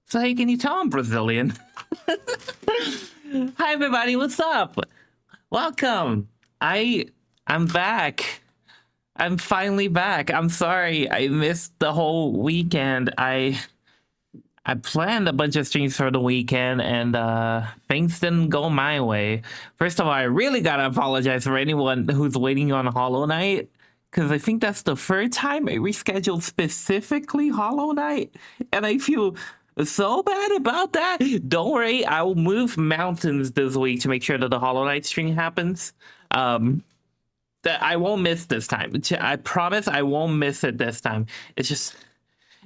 So hey, can you tell I'm Brazilian? Hi everybody, what's up? Welcome. I'm back. I'm finally back. I'm sorry I missed the whole weekend. I planned a bunch of streams for the weekend and things didn't go my way. First of all, I really gotta apologize for anyone who's waiting on Hollow Knight, because I think that's the third time I rescheduled specifically Hollow Knight, and I feel so bad about that. Don't worry, I will move mountains this week to make sure that the Hollow Knight stream happens. That I won't miss this time. I promise I won't miss it this time. It's just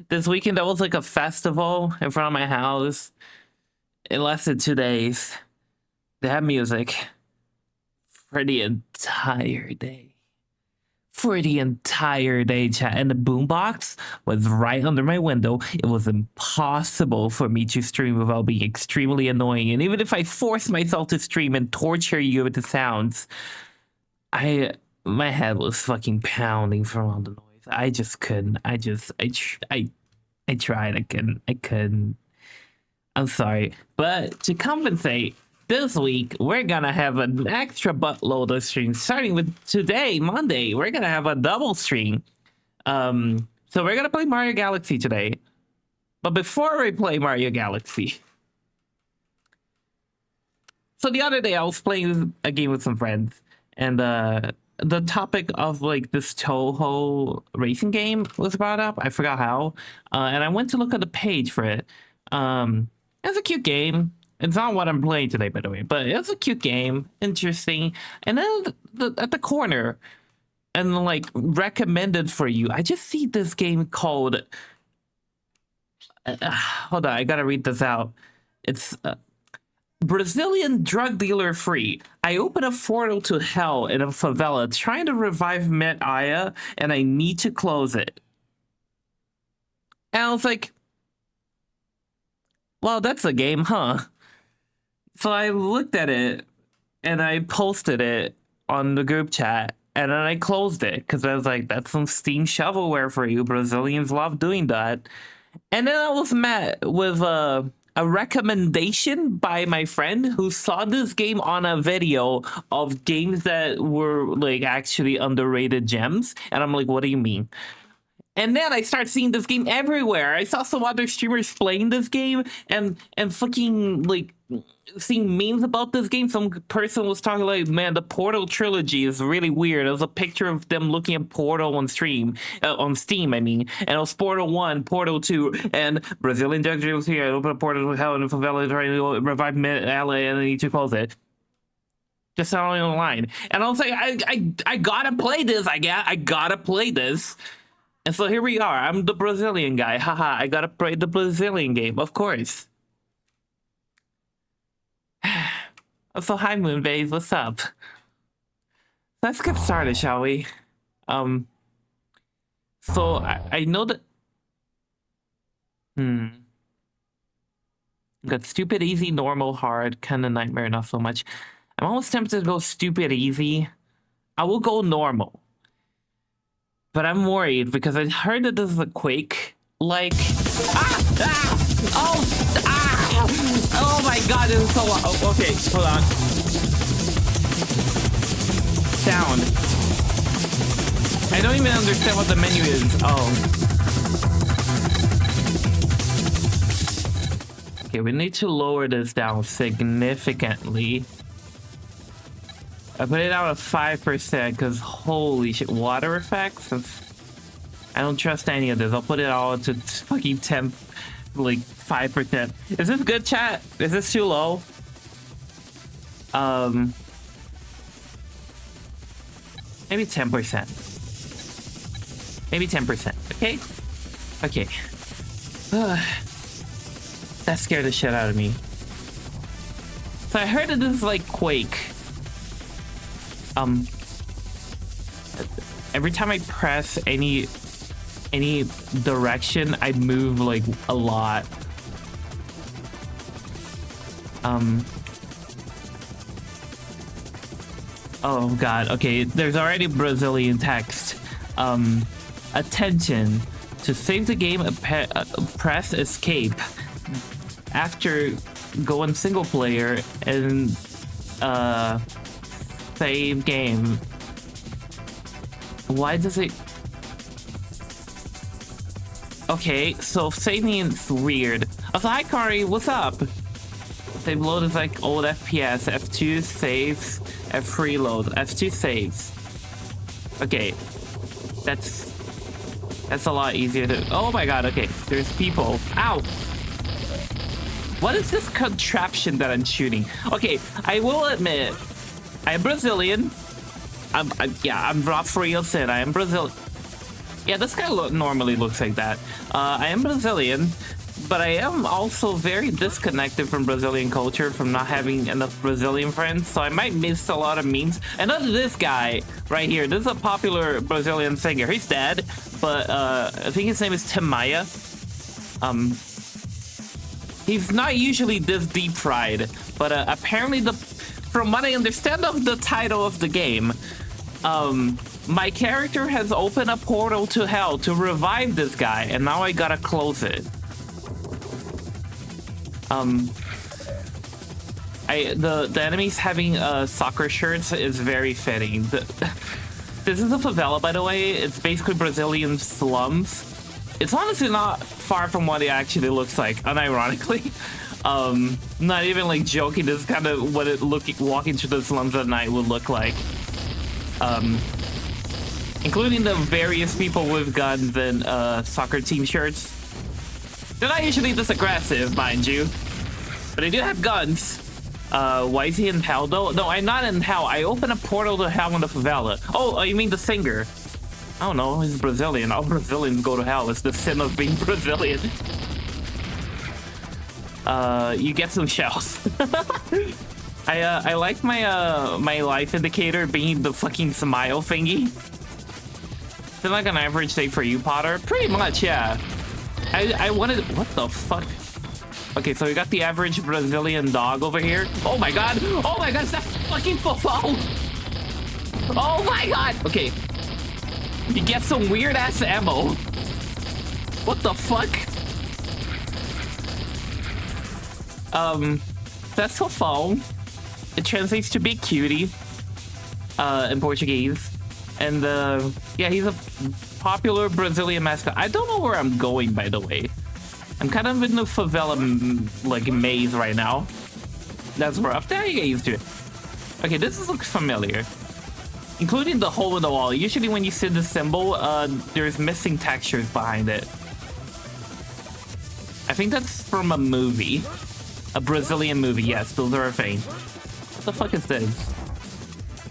this weekend there was like a festival in front of my house. In less than 2 days, they had music for the entire day. For the entire day, chat. And the boombox was right under my window. It was impossible for me to stream without being extremely annoying. And even if I force myself to stream and torture you with the sounds, my head was fucking pounding from all the noise. I just couldn't. I tried. I couldn't. I'm sorry. But to compensate, this week, we're gonna have an extra buttload of streams. Starting with today, Monday, we're gonna have a double stream. So we're gonna play Mario Galaxy today. But before we play Mario Galaxy, so the other day I was playing a game with some friends, and the topic of like this Toho racing game was brought up. I forgot how, and I went to look at the page for it. It's a cute game. It's not what I'm playing today, by the way, but it's a cute game, interesting. And then at the corner, and like recommended for you, I just see this game called. Hold on, I gotta read this out. It's Brazilian drug dealer free. I open a portal to hell in a favela trying to revive Met Aya, and I need to close it. And I was like, well, that's a game, huh? So I looked at it and I posted it on the group chat, and then I closed it because I was like, that's some Steam shovelware for you. Brazilians love doing that. And then I was met with a recommendation by my friend who saw this game on a video of games that were like actually underrated gems. And I'm like, what do you mean? And then I start seeing this game everywhere. I saw some other streamers playing this game and fucking like seeing memes about this game. Some person was talking like, man, the Portal trilogy is really weird. There was a picture of them looking at Portal on stream, on Steam, I mean. And it was Portal 1, Portal 2, and Brazilian Drug Dealers here. I open a portal to hell in a favela trying to revive LA, and then need to close it. Just selling online. And I was like, I gotta play this. I gotta play this. And so here we are. I'm the Brazilian guy. Haha, I gotta play the Brazilian game, of course. So hi, Moonbase, what's up? Let's get started, shall we? So I know that... Got stupid, easy, normal, hard, kind of nightmare, not so much. I'm almost tempted to go stupid, easy. I will go normal. But I'm worried because I heard that this is a Quake. Like, oh my god, this is so loud. Oh, okay, hold on. Sound. I don't even understand what the menu is. Oh. Okay, we need to lower this down significantly. I put it out at 5% because holy shit, water effects? I don't trust any of this. I'll put it all to fucking 10, like 5%. Is this good, chat? Is this too low? Maybe 10%. Maybe 10%, okay? Okay. That scared the shit out of me. So I heard that this is like Quake. Every time I press any direction, I move like a lot. Oh god, okay, there's already Brazilian text. Attention. To save the game, press escape. after going single player and save game. Why does it? Okay, so saving is weird. Also, hi Kari, what's up? Save load is like old FPS. F2 saves, F3 load. F2 saves. Okay, that's a lot easier to. Oh my god. Okay, there's people. Ow! What is this contraption that I'm shooting? Okay, I will admit, I'm Brazilian. I'm not for real sin. I am Brazilian. Yeah, this guy normally looks like that. I am Brazilian, but I am also very disconnected from Brazilian culture from not having enough Brazilian friends, so I might miss a lot of memes. And other than this guy right here, this is a popular Brazilian singer. He's dead, but I think his name is Tim Maia. He's not usually this deep fried, but apparently from what I understand of the title of the game, my character has opened a portal to hell to revive this guy, and now I gotta close it. The enemies having soccer shirts is very fitting. This is a favela, by the way. It's basically Brazilian slums. It's honestly not far from what it actually looks like, unironically. Not even like joking. This is kind of what walking through the slums at night would look like. Including the various people with guns and soccer team shirts. They're not usually this aggressive, mind you, but they do have guns. Why is he in hell though? No, I'm not in hell. I opened a portal to hell in the favela. Oh, you mean the singer? I don't know, he's Brazilian. All Brazilians go to hell. It's the sin of being Brazilian. You get some shells. I like my life indicator being the fucking smile thingy. Is it like an average day for you, Potter? Pretty much, yeah. I wanted... What the fuck? Okay, so we got the average Brazilian dog over here. Oh my god! Oh my god, it's that fucking fofo! Oh my god! Okay. You get some weird-ass ammo. What the fuck? That's fofo. It translates to big cutie. In Portuguese. And, yeah, he's a popular Brazilian mascot. I don't know where I'm going, by the way. I'm kind of in the favela, like, maze right now. That's rough. There you get used to it. Okay, this looks familiar. Including the hole in the wall. Usually when you see the symbol, there's missing textures behind it. I think that's from a movie. A Brazilian movie, yes, those are a thing. What the fuck is this?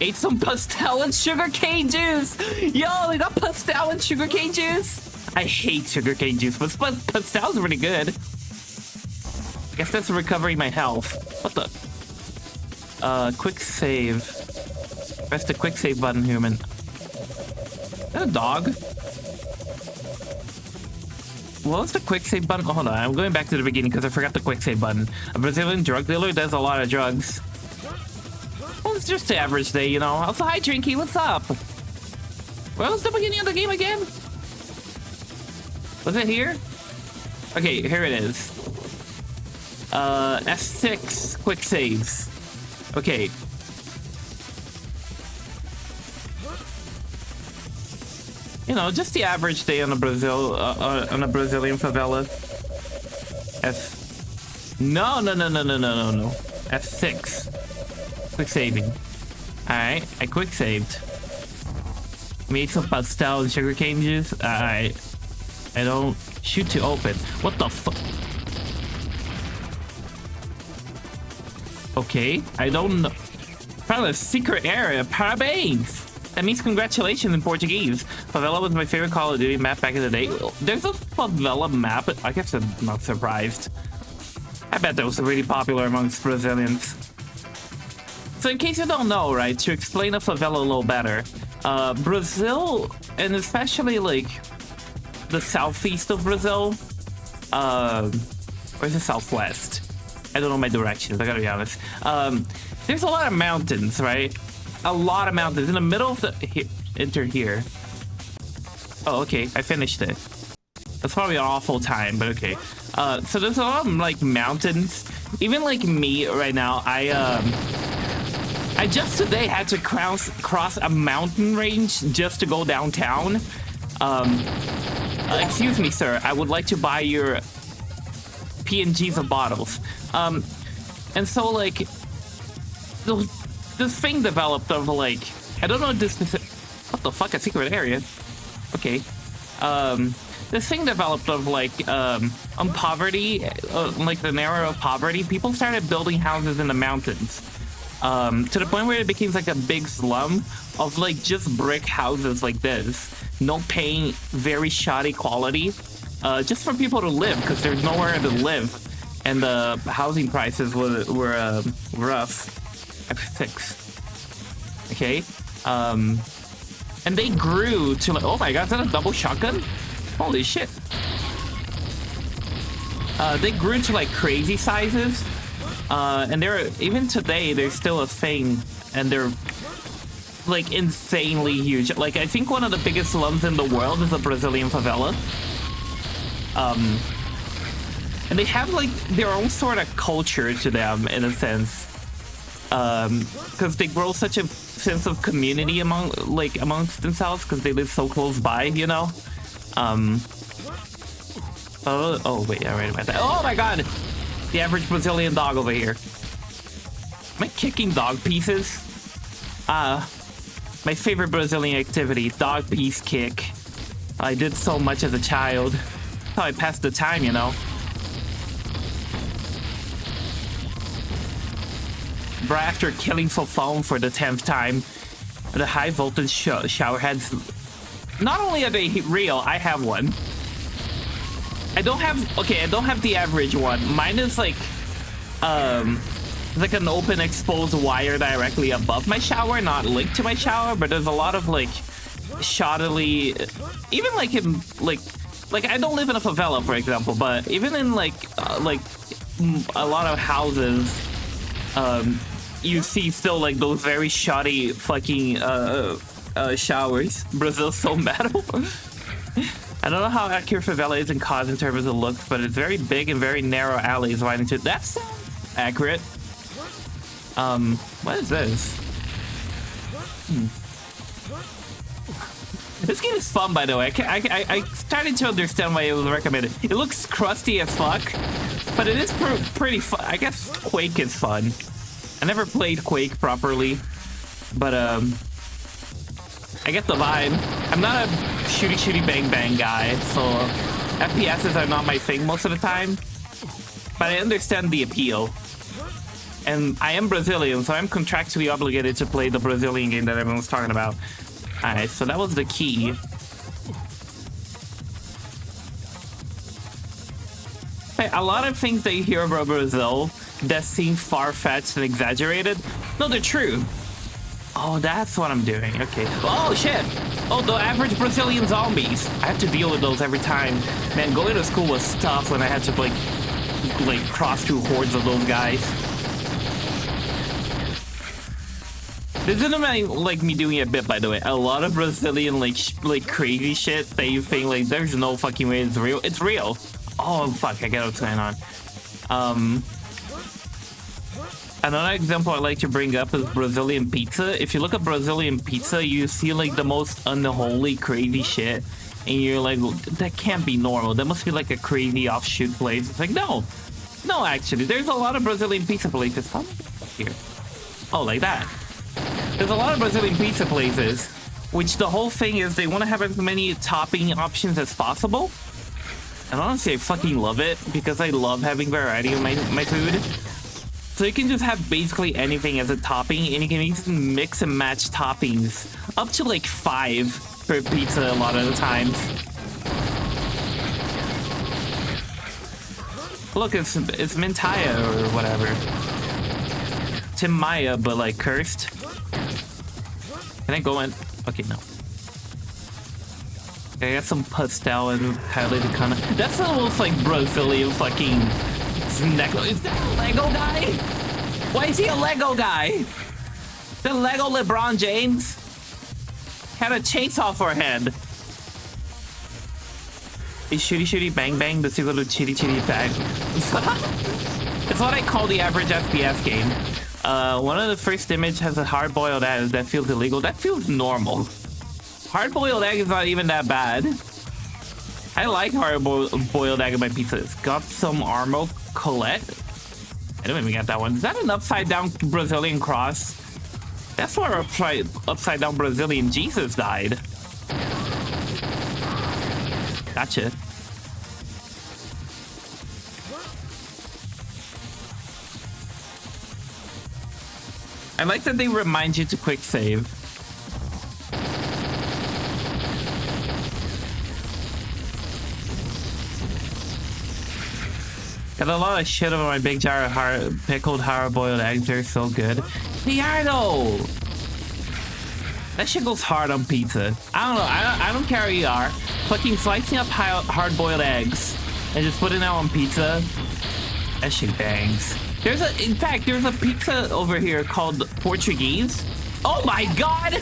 Ate some pastel and sugarcane juice! Yo, we got pastel and sugarcane juice! I hate sugarcane juice, but pastel's really good. I guess that's recovering my health. What the? Quick save. Press the quick save button, human. Is that a dog? What was the quick save button? Oh, hold on, I'm going back to the beginning because I forgot the quick save button. A Brazilian drug dealer does a lot of drugs. Well, it's just the average day, you know. Also, hi, Drinky, what's up? Where was the beginning of the game again? Was it here? Okay, here it is. F6, quick saves. Okay. You know, just the average day on a Brazilian favela. No. F6. Quick saving. Alright, I quick saved. Made some pastel and sugarcane juice. Alright. I don't shoot to open. What the fuck? Okay, I don't know. Found a secret area. Parabéns! That means congratulations in Portuguese. Favela was my favorite Call of Duty map back in the day. There's a favela map. I guess I'm not surprised. I bet that was really popular amongst Brazilians. So in case you don't know, right, to explain a favela a little better, Brazil, and especially like the southeast of Brazil, or is it southwest? I don't know my directions, I gotta be honest. There's a lot of mountains, right? A lot of mountains in the middle of the... Enter here. Oh, okay, I finished it. That's probably an awful time, but okay. So there's a lot of like mountains. Even like me right now, I just today had to cross a mountain range just to go downtown. Excuse me, sir. I would like to buy your PNGs of bottles. And so like this thing developed of like, I don't know this specific, what the fuck, a secret area? Okay. This thing developed of like on poverty, like the era of poverty, people started building houses in the mountains. To the point where it became like a big slum of like just brick houses like this. No paint, very shoddy quality. Just for people to live, because there's nowhere to live. And the housing prices were rough. F6. Okay. And they grew to like, oh my god, is that a double shotgun? Holy shit. They grew to like crazy sizes. And they're, even today, they're still a thing. And they're like insanely huge. Like, I think one of the biggest slums in the world is the Brazilian favela. And they have like their own sort of culture to them in a sense. Because they grow such a sense of community amongst themselves because they live so close by, you know? Oh wait, I read about that. Oh my god! The average Brazilian dog over here. Am I kicking dog pieces? My favorite Brazilian activity, dog piece kick. I did so much as a child. That's how I passed the time, you know? But after killing Fofone for the 10th time, the high voltage shower heads, not only are they real, I have one. I don't have the average one. Mine is like an open exposed wire directly above my shower, not linked to my shower, but there's a lot of like shoddily, even like in like I don't live in a favela, for example, but even in like a lot of houses, you see still like those very shoddy fucking showers. Brazil's so metal. I don't know how accurate favela is in cause in terms of looks, but it's very big and very narrow alleys right into. That's accurate. What is this? This game is fun, by the way. I started to understand why it was recommended. It looks crusty as fuck, but it is pretty fun. I guess Quake is fun. I never played Quake properly, but I get the vibe. I'm not a shooty bang bang guy, so FPSs are not my thing most of the time, but I understand the appeal. And I am Brazilian, so I'm contractually obligated to play the Brazilian game that everyone's talking about. Alright, so that was the key. Hey, a lot of things that you hear about Brazil that seem far-fetched and exaggerated, no, they're true. Oh, that's what I'm doing. Okay. Oh, shit. Oh, the average Brazilian zombies. I have to deal with those every time. Man, going to school was tough when I had to, like cross through hordes of those guys. This isn't like me doing a bit, by the way. A lot of Brazilian, like crazy shit that you think, like, there's no fucking way it's real. It's real. Oh, fuck. I get what's going on. Another example I like to bring up is Brazilian pizza. If you look at Brazilian pizza, you see like the most unholy, crazy shit. And you're like, that can't be normal. That must be like a crazy offshoot place. It's like, no. No, actually. There's a lot of Brazilian pizza places. How many here? Oh, like that. There's a lot of Brazilian pizza places, which the whole thing is they want to have as many topping options as possible. And honestly, I fucking love it because I love having variety in my food. So you can just have basically anything as a topping, and you can even mix and match toppings up to like 5 per pizza a lot of the times. Look, it's Mintaya or whatever. Tim Maya, but like cursed. Can I go in? Okay, no. Okay, I got some pastel and kind of. That's almost like Brazilian fucking. Is that a Lego guy? Why is he a Lego guy? The Lego LeBron James had a chainsaw for a head. Is shooty shooty bang bang the sequel to chitty chitty bang? It's what I call the average FPS game. One of the first image has a hard-boiled egg that feels illegal. That feels normal. Hard-boiled egg is not even that bad. I like hard-boiled egg in my pizza. It's got some Armo Colette. I don't even get that one. Is that an upside-down Brazilian cross? That's where upside-down Brazilian Jesus died. Gotcha. I like that they remind you to quick save. Got a lot of shit over my big jar of pickled hard-boiled eggs. They're so good. They are though. That shit goes hard on pizza. I don't know. I don't care who you are. Fucking slicing up hard-boiled eggs and just putting it on pizza. That shit bangs. In fact, there's a pizza over here called Portuguese. Oh my god!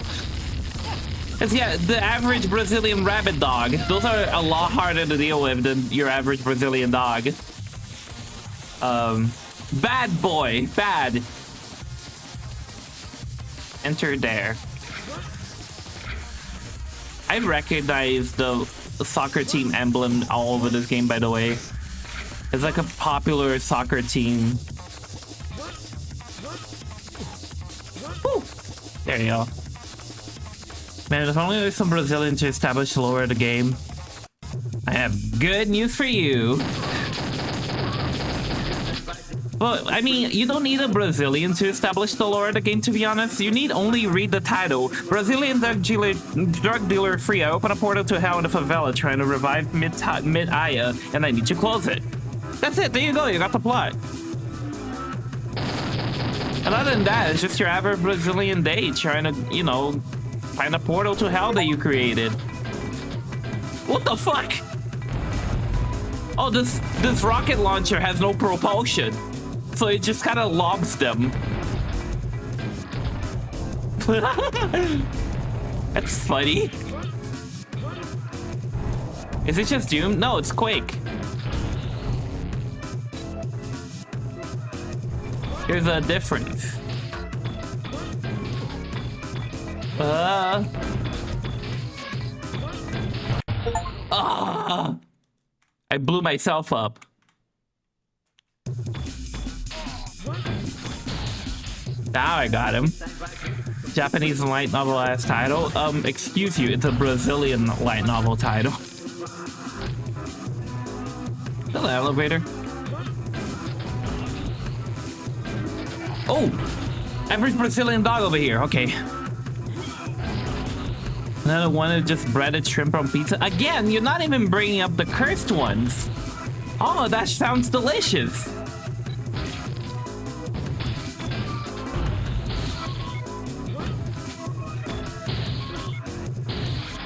It's, yeah, the average Brazilian rabbit dog. Those are a lot harder to deal with than your average Brazilian dog. Bad boy, bad. Enter there. I recognize the soccer team emblem all over this game, by the way. It's like a popular soccer team. Woo! There you go. Man, if only there's some Brazilian to establish the lore of the game. I have good news for you. Well, I mean, you don't need a Brazilian to establish the lore of the game, to be honest. You need only read the title. Brazilian drug dealer free. I open a portal to hell in the favela trying to revive Mid-Aya, and I need to close it. That's it. There you go. You got the plot. And other than that, it's just your average Brazilian day trying to, you know, find a portal to hell that you created. What the fuck? Oh, this rocket launcher has no propulsion. So it just kind of lobs them. That's funny. Is it just Doom? No, it's Quake. There's a difference. I blew myself up. Now I got him. Japanese light novel ass title. Excuse you, it's a Brazilian light novel title. Hello, elevator. Oh! Average Brazilian dog over here, okay. Another one of just breaded shrimp on pizza. Again, you're not even bringing up the cursed ones. Oh, that sounds delicious.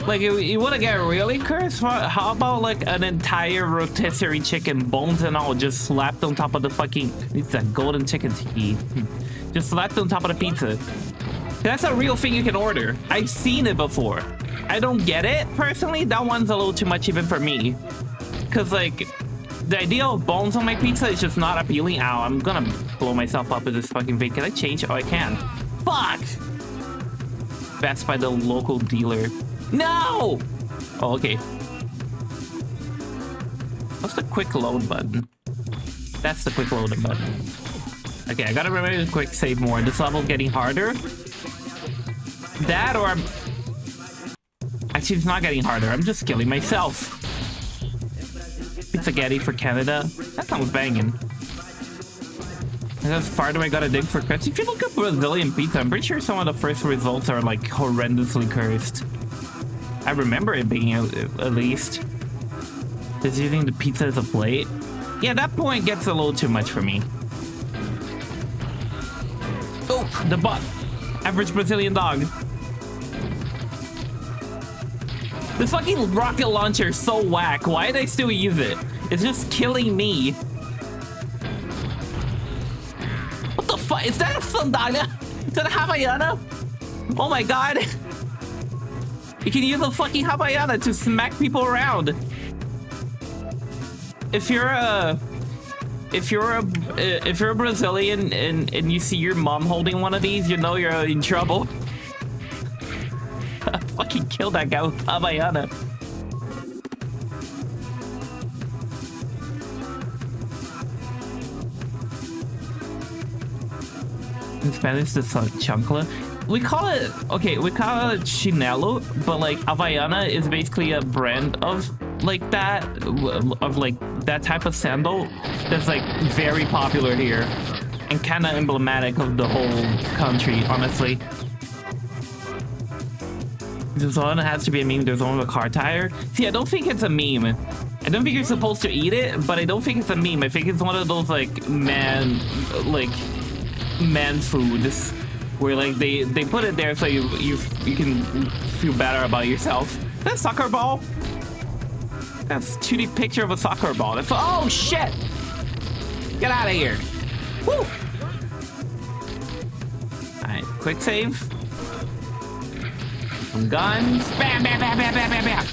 Like, you want to get really cursed? How about like an entire rotisserie chicken, bones and all, just slapped on top of the fucking... It's that golden chicken tiki. Just slapped on top of the pizza. That's a real thing you can order. I've seen it before. I don't get it, personally. That one's a little too much even for me. Because, like, the idea of bones on my pizza is just not appealing. Ow, I'm gonna blow myself up with this fucking thing. Can I change? Oh, I can. Fuck! Best by the local dealer. No! Oh, okay. What's the quick load button? That's the quick load button. Okay, I gotta remember to quick save more. This level's getting harder. That or I'm... Actually, it's not getting harder. I'm just killing myself. Pizzaghetti for Canada. That sounds banging. How far do I gotta dig for crits? If you look up Brazilian pizza, I'm pretty sure some of the first results are like horrendously cursed. I remember it being at least. Is using the pizza as a plate? Yeah, that point gets a little too much for me. Oh, the butt. Average Brazilian dog. This fucking rocket launcher is so whack. Why did I still use it? It's just killing me. What the fuck? Is that a sandalia? Is that a Havaiana? Oh my god. You can use a fucking Havaiana to smack people around. if you're a Brazilian and you see your mom holding one of these, you know you're in trouble. I fucking killed that guy with Havaiana. In Spanish, it's like chancla. We call it chinelo, but like Havaiana is basically a brand of like that, of like that type of sandal that's like very popular here and kind of emblematic of the whole country, honestly. There's one that has to be a meme. There's one with a car tire. See, I don't think it's a meme. I don't think you're supposed to eat it, but I don't think it's a meme. I think it's one of those like man foods where like they put it there so you can feel better about yourself. Is that a soccer ball? That's a 2D picture of a soccer ball. That's, oh shit! Get out of here! Woo! Alright, quick save. Some guns. Bam, bam, bam, bam, bam, bam, bam.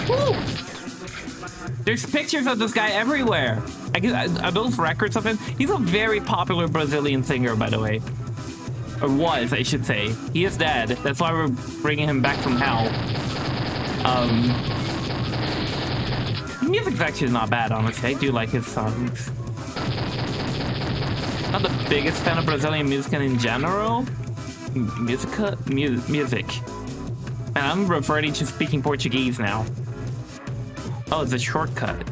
Woo! There's pictures of this guy everywhere. I guess, are those records of him? He's a very popular Brazilian singer, by the way. Or was, I should say. He is dead. That's why we're bringing him back from hell. The music's actually not bad, honestly. I do like his songs. Not the biggest fan of Brazilian music in general. Music. And I'm reverting to speaking Portuguese now. Oh, it's a shortcut.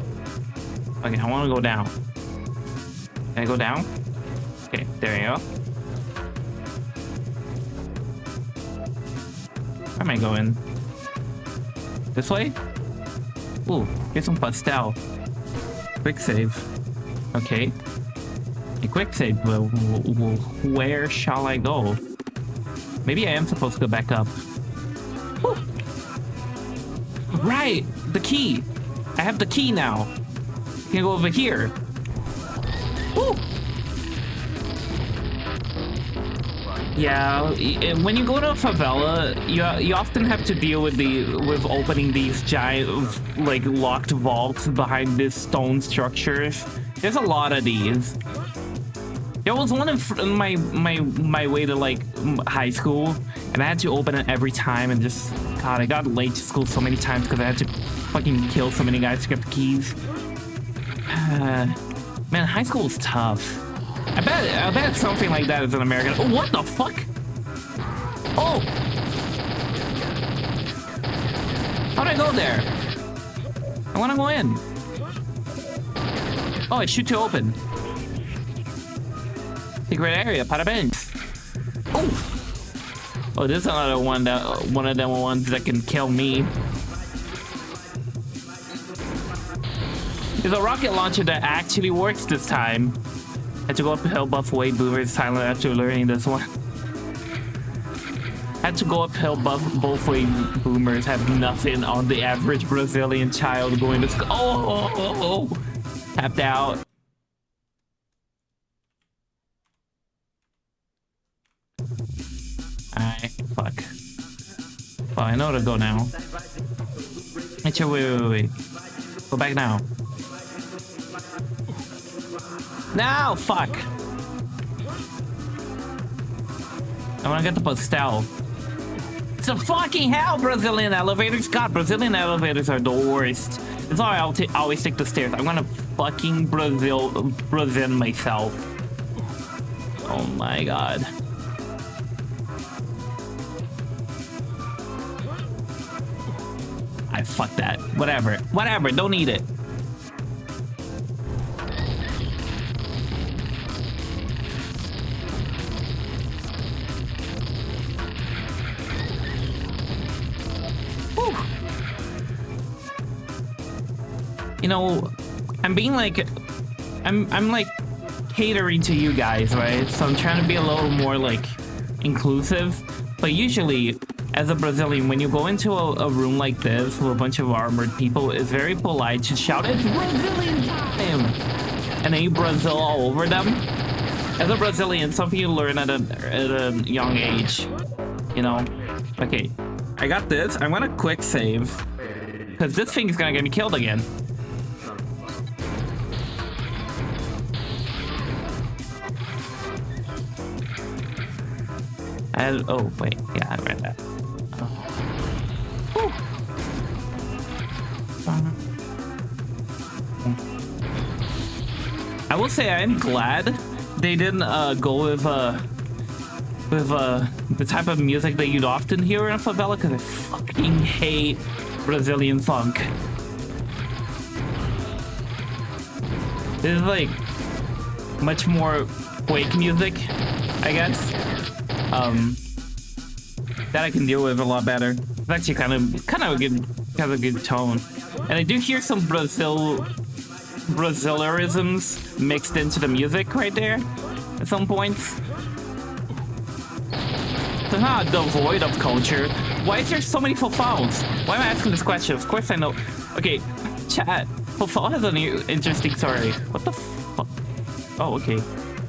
Okay, I want to go down. Can I go down? Okay, there you go. Where am I going? This way? Ooh, here's some pastel. Quick save. Okay. A quick save. Where shall I go? Maybe I am supposed to go back up. Woo. Right! The key! I have the key now. I can go over here. Woo! Yeah, when you go to a favela, you often have to deal with opening these giant, like, locked vaults behind these stone structures. There's a lot of these. There was one in my way to like high school, and I had to open it every time, and just God, I got late to school so many times because I had to fucking kill so many guys to get the keys. Man, high school was tough. I bet something like that is in America. Oh, what the fuck? Oh! How'd I go there? I wanna go in. Oh, I shoot to open. Secret area, parabéns. Oh! Oh, this is another one of them ones that can kill me. There's a rocket launcher that actually works this time. Had to go uphill both way boomers silent after learning this one. Had to go uphill both way boomers have nothing on the average Brazilian child going to school. Oh! Tapped out. Alright, fuck. Well, I know where to go now. Wait. Go back now. No, fuck. I wanna get the pastel. It's a fucking hell, Brazilian elevators. God, Brazilian elevators are the worst. That's why I always take the stairs. I'm gonna fucking Brazil myself. Oh my god. I fuck that. Whatever, don't need it. You know, I'm being like, I'm like catering to you guys, right? So I'm trying to be a little more like inclusive. But usually, as a Brazilian, when you go into a room like this with a bunch of armored people, it's very polite to shout, "It's Brazilian time!" And then you Brazil all over them. As a Brazilian, something you learn at a young age. you know. Okay, I got this. I'm gonna quick save because this thing is gonna get me killed again. And oh wait, yeah, I read that. I will say I'm glad they didn't go with the type of music that you'd often hear in a favela, because I fucking hate Brazilian funk. This is like much more quake music, I guess. That I can deal with a lot better. It's actually kind of a good tone, and I do hear some Brazillerisms mixed into the music right there at some points. It's not devoid of culture. Why is there so many Fofals? Why am I asking this question? Of course I know. Okay, chat. Fofal has an interesting story. What the fuck? Oh, okay.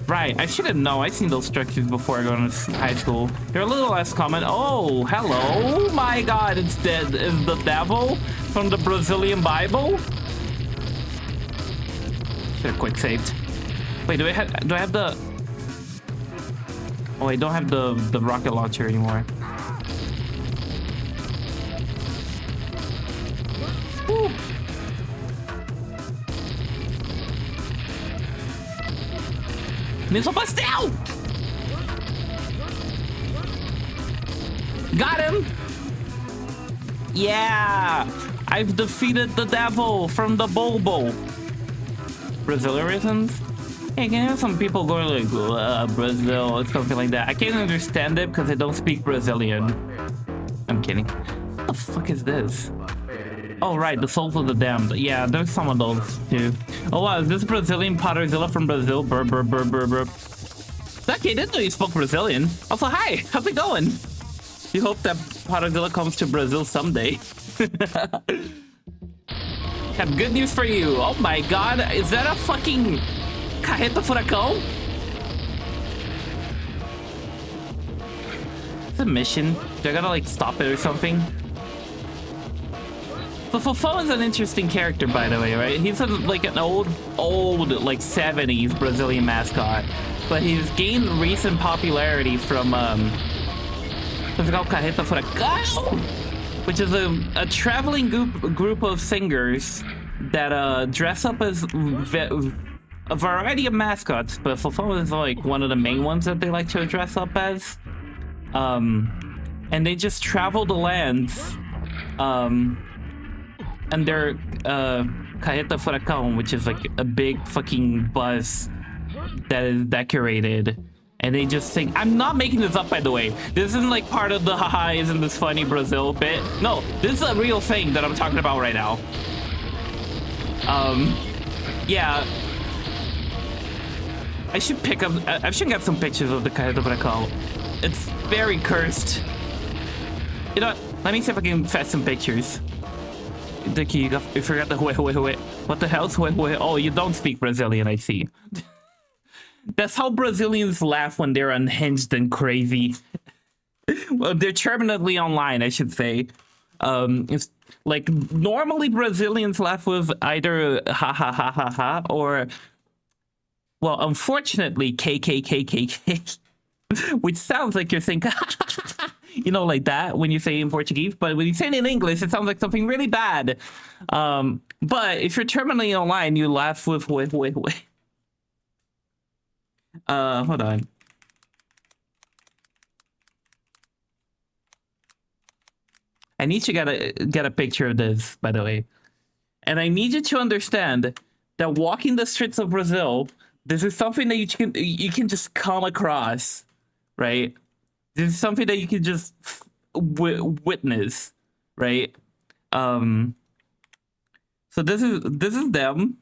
Right, I should have known. I've seen those structures before I go to high school. They're a little less common. Oh, hello. My god, it's the devil from the Brazilian Bible? Should have quick saved. Wait, do I have the... Oh, I don't have the rocket launcher anymore. Woo. Missile Pastel! Got him! Yeah! I've defeated the devil from the Bobo. Brazillerisms? Hey, can you have some people going like, Brazil, or something like that? I can't understand it because I don't speak Brazilian. I'm kidding. What the fuck is this? Oh, right, the Souls of the Damned. Yeah, there's some of those, too. Oh, wow, is this Brazilian Potterzilla from Brazil? Burr, burr, burr, burr, burr. Okay, I didn't know you spoke Brazilian. Also, hi, how's it going? You hope that Potterzilla comes to Brazil someday. Have good news for you. Oh my god, is that a fucking Carreta Furacão? It's a mission. Do I gotta like stop it or something? So Fofo is an interesting character, by the way, right? He's like an old, like 70s Brazilian mascot. But he's gained recent popularity from, what's it called? Carreta Furacão? Which is a traveling group of singers that dress up as a variety of mascots, but Fofo is like one of the main ones that they like to dress up as. And they just travel the lands, and they're Carreta Furacão, which is like a big fucking bus that is decorated. And they just sing. I'm not making this up, by the way. This isn't like part of the haha, isn't this funny Brazil bit. No, this is a real thing that I'm talking about right now. Yeah. I should pick up, I should get some pictures of the Carreta Furacão. It's very cursed. You know what? Let me see if I can fetch some pictures. Dickie, you forgot the wait. What the hell's wait? Oh, you don't speak Brazilian, I see. That's how Brazilians laugh when they're unhinged and crazy. Well, they're terminally online, I should say. It's like normally Brazilians laugh with either ha ha ha ha ha or, well, unfortunately KKKKK, which sounds like you're saying you know, like that when you say in Portuguese, but when you say it in English, it sounds like something really bad. But if you're terminally online, you laugh with wait. Hold on. I need to get a picture of this, by the way. And I need you to understand that walking the streets of Brazil, this is something that you can just come across, right? This is something that you can just witness, right? So this is them.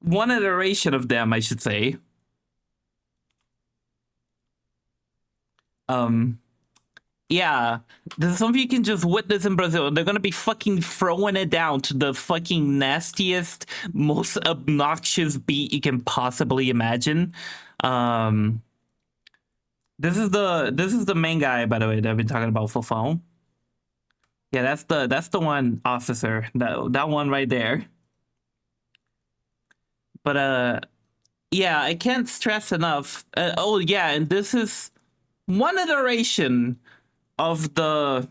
One iteration of them, I should say. Yeah, this is something you can just witness in Brazil. They're gonna be fucking throwing it down to the fucking nastiest, most obnoxious beat you can possibly imagine. This is the main guy, by the way, that I've been talking about for phone. Yeah, that's the one officer. That one right there. But yeah, I can't stress enough. Oh yeah, and this is one iteration of the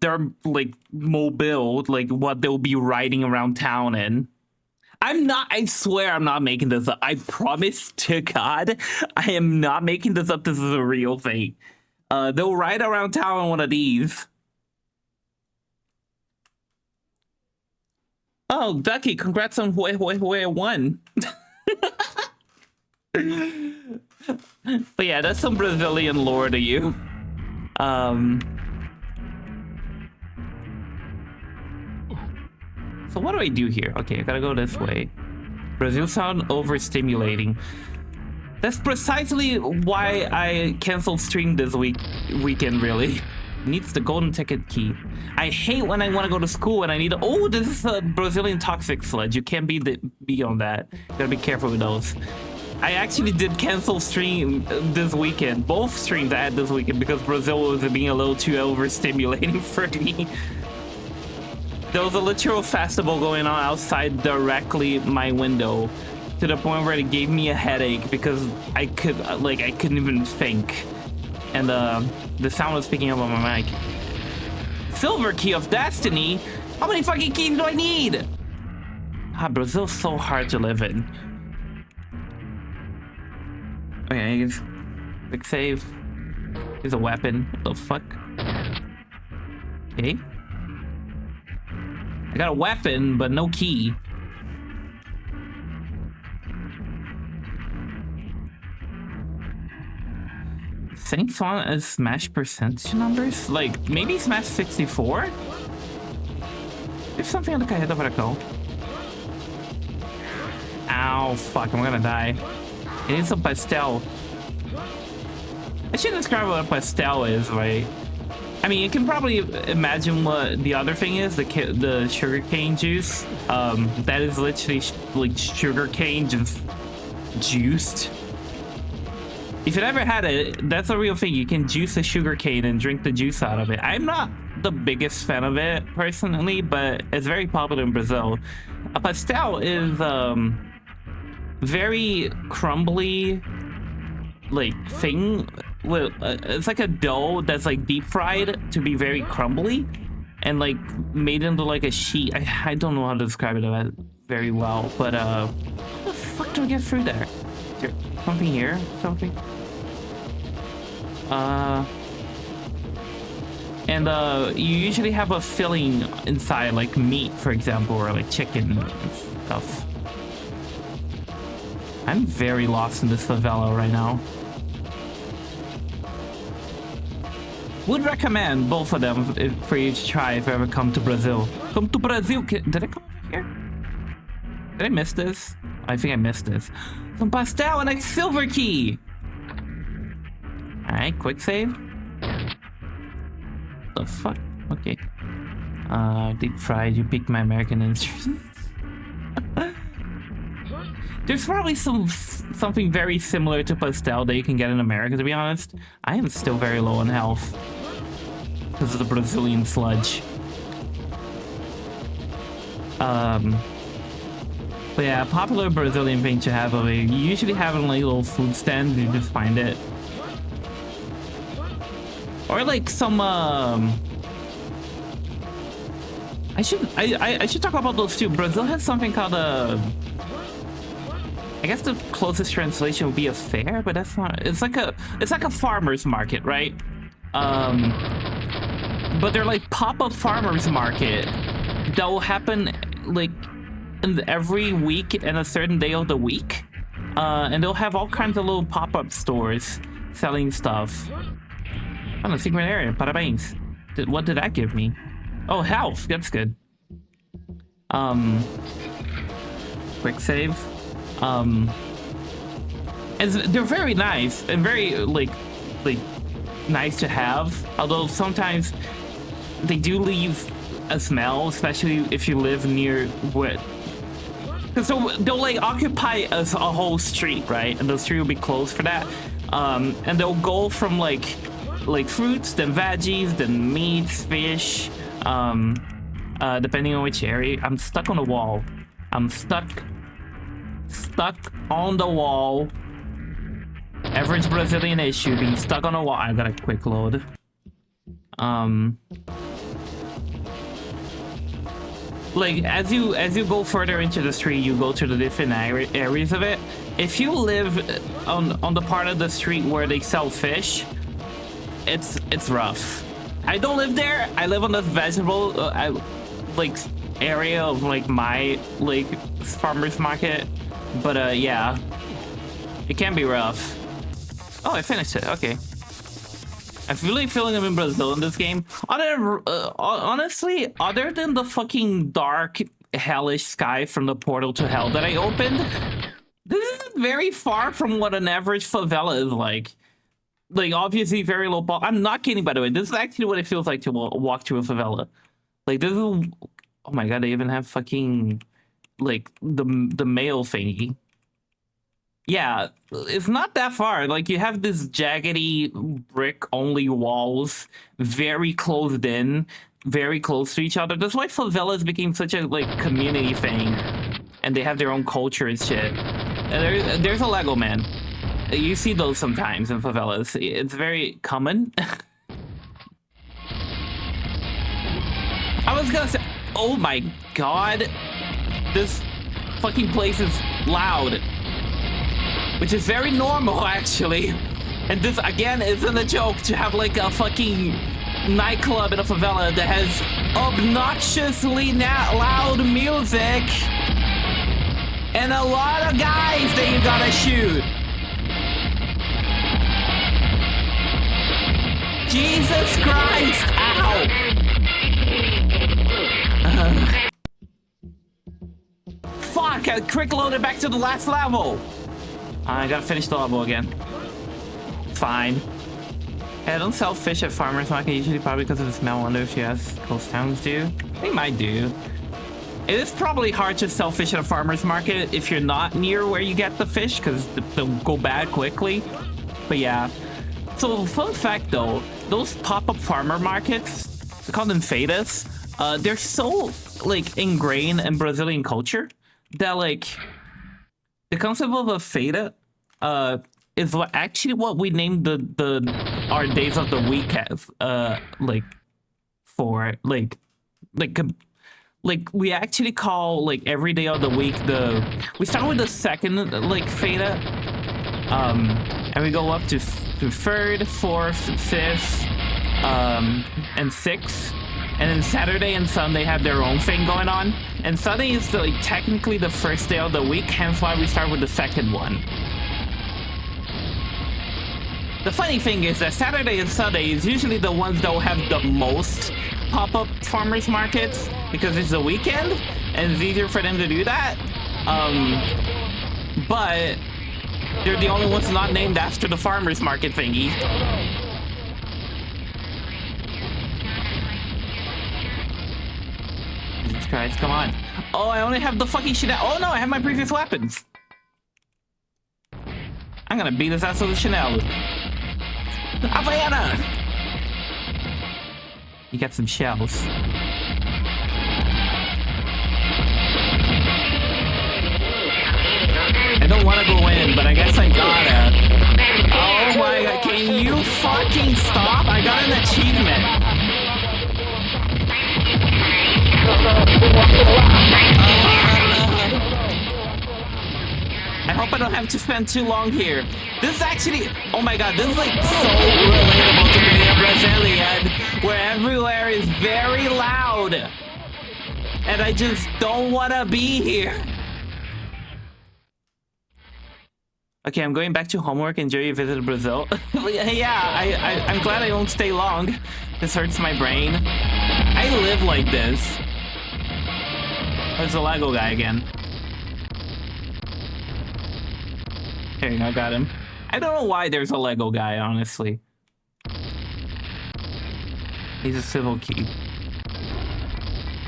their like mobile, like what they'll be riding around town in. I swear I'm not making this up. I promise to God, I am not making this up. This is a real thing. They'll ride around town on one of these. Oh, Ducky, congrats on Hue 1. But yeah, that's some Brazilian lore to you. So what do I do here? Okay, I gotta go this way. Brazil sound overstimulating. That's precisely why I canceled stream this weekend, really. Needs the golden ticket key. I hate when I want to go to school and I need... Oh, this is a Brazilian toxic sludge. You can't be on that. Gotta be careful with those. I actually did cancel stream this weekend. Both streams I had this weekend because Brazil was being a little too overstimulating for me. There was a literal festival going on outside directly my window, to the point where it gave me a headache because I couldn't even think, and the sound was picking up on my mic. Silver key of destiny? How many fucking keys do I need? Brazil's so hard to live in. Okay, I guess quick save. Here's a weapon. What the fuck? Okay. I got a weapon, but no key. Same font as Smash percentage numbers? Like, maybe Smash 64? There's something on the carreta para cá. Ow, fuck, I'm gonna die. I need some pastel. I should describe what a pastel is, right? I mean, you can probably imagine what the other thing is, the sugarcane juice. That is literally like sugarcane just juiced. If you've ever had it, that's a real thing. You can juice a sugarcane and drink the juice out of it. I'm not the biggest fan of it personally, but it's very popular in Brazil. A pastel is very crumbly like thing. Well, it's like a dough that's like deep fried to be very crumbly and like made into like a sheet. I don't know how to describe it very well, but how the fuck do I get through there? Is there something here? Something? And you usually have a filling inside, like meat, for example, or like chicken and stuff. I'm very lost in this favela right now. Would recommend both of them for you to try if you ever come to Brazil. Come to Brazil. Did I come over here? Did I miss this? I think I missed this. Some pastel and a silver key. Alright, quick save. The fuck? Okay. Deep fried, you picked my American instruments. There's probably something very similar to pastel that you can get in America, to be honest. I am still very low on health because of the Brazilian sludge. But yeah, popular Brazilian thing to have over here. You usually have it on like little food stands, you just find it. Or like some I should talk about those too. Brazil has something called I guess the closest translation would be a fair, but that's not. It's like a farmer's market, right? But they're like pop-up farmer's market that will happen like every week and a certain day of the week, and they'll have all kinds of little pop-up stores selling stuff. Oh, the secret area. Parabéns. What did that give me? Oh, health. That's good. Quick save. And they're very nice and very like nice to have. Although sometimes they do leave a smell, especially if you live near what So they'll like occupy a whole street, right? And the street will be closed for that. And they'll go from like fruits, then veggies, then meats, fish. Depending on which area. I'm stuck on the wall. I'm stuck on the wall. Average Brazilian issue, being stuck on a wall. I got a quick load. Like as you go further into the street, you go to the different areas of it. If you live on the part of the street where they sell fish, it's rough. I don't live there. I live on the vegetable like area of like my like farmers market, but yeah, it can be rough. Oh, I finished it. Okay. I'm really feeling I'm in Brazil in this game. Honestly, other than the fucking dark, hellish sky from the portal to hell that I opened, this isn't very far from what an average favela is like. Like, obviously, very low ball. I'm not kidding, by the way. This is actually what it feels like to walk through a favela. Like, this is... Oh my god, they even have fucking... Like, the mail thingy. Yeah, it's not that far. Like, you have this jaggedy brick-only walls, very closed in, very close to each other. That's why favelas became such a, like, community thing. And they have their own culture and shit. And there's a Lego man. You see those sometimes in favelas. It's very common. I was gonna say... Oh my god. This fucking place is loud. Which is very normal, actually. And this, again, isn't a joke to have, like, a fucking nightclub in a favela that has obnoxiously loud music and a lot of guys that you gotta shoot. Jesus Christ! Ow! Fuck! I quick loaded back to the last level! I gotta finish the level again. Fine. Hey, I don't sell fish at farmers market usually, probably because of the smell. I wonder if US coast towns do. They might do. It is probably hard to sell fish at a farmer's market if you're not near where you get the fish, because they'll go bad quickly. But yeah. So, fun fact though, those pop-up farmer markets, they call them feiras, they're so, like, ingrained in Brazilian culture that, like, the concept of a feira is actually what we named our days of the week as, like we actually call like every day of the week we start with the second like feira, and we go up to third, fourth, fifth, and sixth. And then Saturday and Sunday have their own thing going on. And Sunday is like technically the first day of the week, hence why we start with the second one. The funny thing is that Saturday and Sunday is usually the ones that will have the most pop-up farmers markets because it's the weekend and it's easier for them to do that. But they're the only ones not named after the farmers market thingy. Jesus Christ, come on. Oh, I only have the fucking Chanel. Oh no, I have my previous weapons. I'm gonna beat his ass with the Chanel. Havana! You got some shells. I don't want to go in, but I guess I gotta. Oh my god, can you fucking stop? I got an achievement. I hope I don't have to spend too long here. This is actually, oh my god, this is like so relatable to being a Brazilian, where everywhere is very loud. And I just don't want to be here. Okay, I'm going back to homework. Enjoy your visit to Brazil. Yeah, I'm glad I won't stay long. This hurts my brain. I live like this. There's a Lego guy again. There you go, I got him. I don't know why there's a Lego guy, honestly. He's a civil key.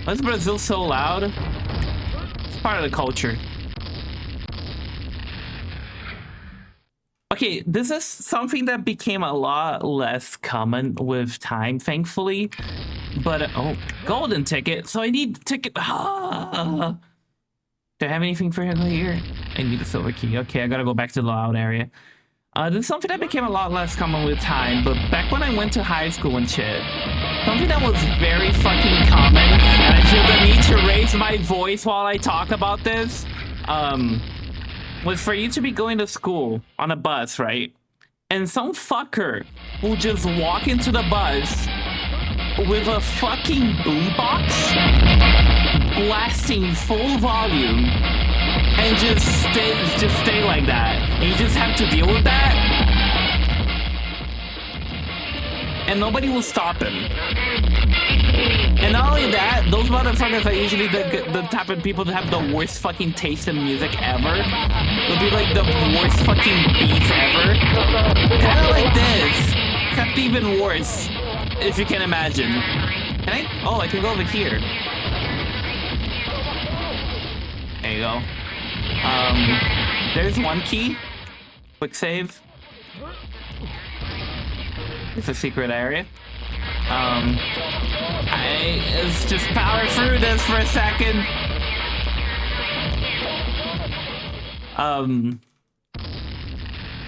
Why is Brazil so loud? part of the culture. Okay, this is something that became a lot less common with time, thankfully. But, oh, golden ticket. So I need ticket. Ah. Do I have anything for him here? I need a silver key. Okay, I gotta go back to the loud area. This is something that became a lot less common with time, but back when I went to high school and shit, something that was very fucking common, and I feel the need to raise my voice while I talk about this, was for you to be going to school on a bus, right? And some fucker will just walk into the bus with a fucking boombox blasting full volume and just stay like that. And you just have to deal with that. And nobody will stop him. And not only that, those motherfuckers are usually the type of people that have the worst fucking taste in music ever. They'll be like the worst fucking beats ever. Kinda like this, except even worse, if you can imagine. Can I? Oh, I can go over here. There you go. There's one key. Quick save. It's a secret area. Let's just power through this for a second.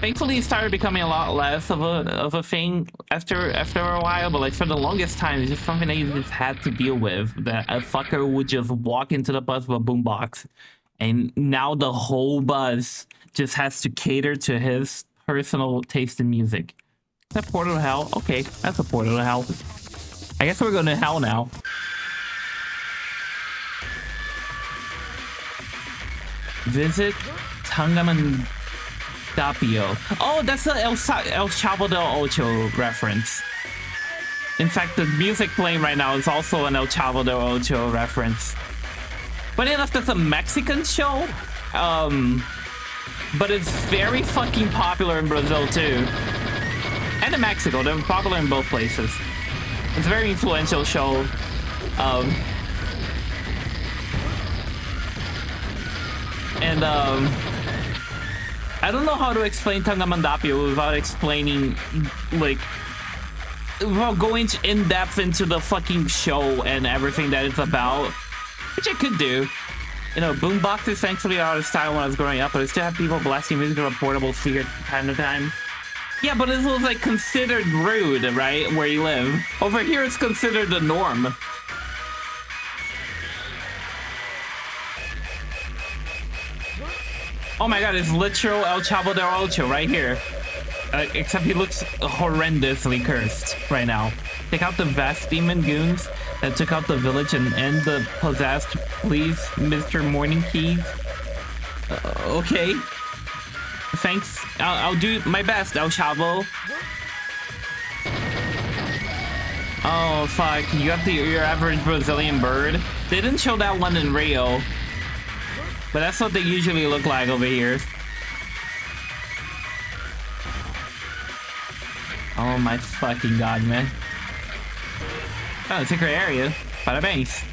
Thankfully, it started becoming a lot less of a thing after a while. But like for the longest time, it's just something that you just had to deal with. That a fucker would just walk into the bus with a boombox, and now the whole bus just has to cater to his personal taste in music. Is that portal to hell? Okay, that's a portal to hell. I guess we're going to hell now. Visit Tangamandapio. Oh, that's the El Chavo del Ocho reference. In fact, the music playing right now is also an El Chavo del Ocho reference. Funny enough, that's a Mexican show. But it's very fucking popular in Brazil too. And in Mexico, they're popular in both places. It's a very influential show. I don't know how to explain Tangamandapio without explaining, like, without going in depth into the fucking show and everything that it's about, which I could do. You know, boomboxes thankfully are out of style when I was growing up, but I still have people blasting music on a portable speaker from time to time. Yeah, but this was like considered rude, right? Where you live. Over here, it's considered the norm. Oh my god, it's literal El Chavo del Ocho right here. Except he looks horrendously cursed right now. Take out the vast demon goons that took out the village and end the possessed. Please, Mr. Morning Keys. Okay. Thanks. I'll do my best, El Chavo. Oh, fuck. You got your average Brazilian bird. They didn't show that one in Rio. But that's what they usually look like over here. Oh my fucking god, man. Oh, it's a great area. Parabéns.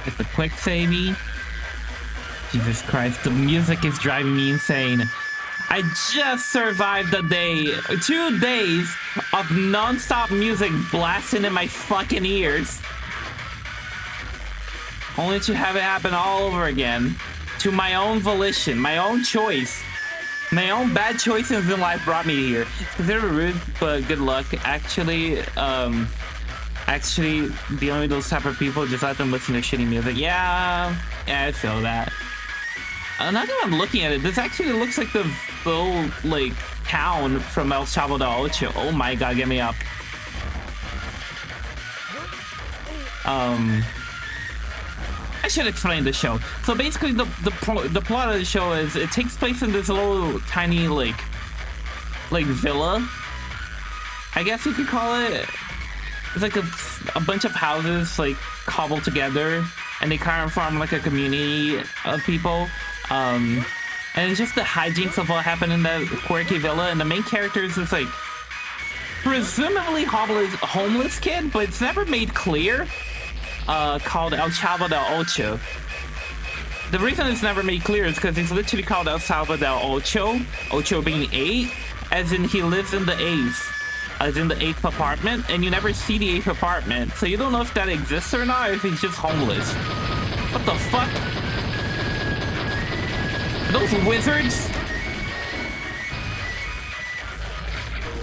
It's a quick savey. Jesus Christ, the music is driving me insane. I just survived a day, 2 days of non-stop music blasting in my fucking ears. Only to have it happen all over again. To my own volition, my own choice. My own bad choices in life brought me here. It's considered rude, but good luck. Actually, dealing with those type of people, just let them listen to shitty music. Yeah, I feel that. Now that I'm looking at it, this actually looks like the little, like, town from El Chavo del Ocho. Oh my god, get me up. I should explain the show. So basically, the plot of the show is it takes place in this little tiny like villa, I guess you could call it. It's like a bunch of houses like cobbled together, and they kind of form like a community of people. And it's just the hijinks of what happened in that quirky villa, and the main character is this like presumably homeless kid, but it's never made clear. called El Chavo del Ocho. The reason it's never made clear is because it's literally called El Chavo del Ocho, Ocho being 8, as in he lives in the 8th, as in the 8th apartment, and you never see the 8th apartment, so you don't know if that exists or not, or if he's just homeless. What the fuck? Are those wizards?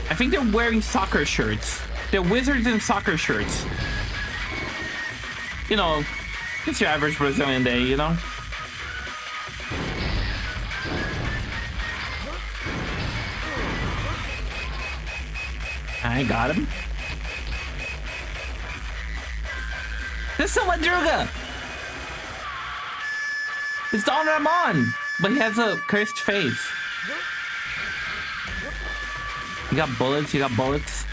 I think they're wearing soccer shirts. They're wizards in soccer shirts. You know, it's your average Brazilian day, you know? I got him. This is Madruga! It's Don Ramon! But he has a cursed face. You got bullets, you got bullets.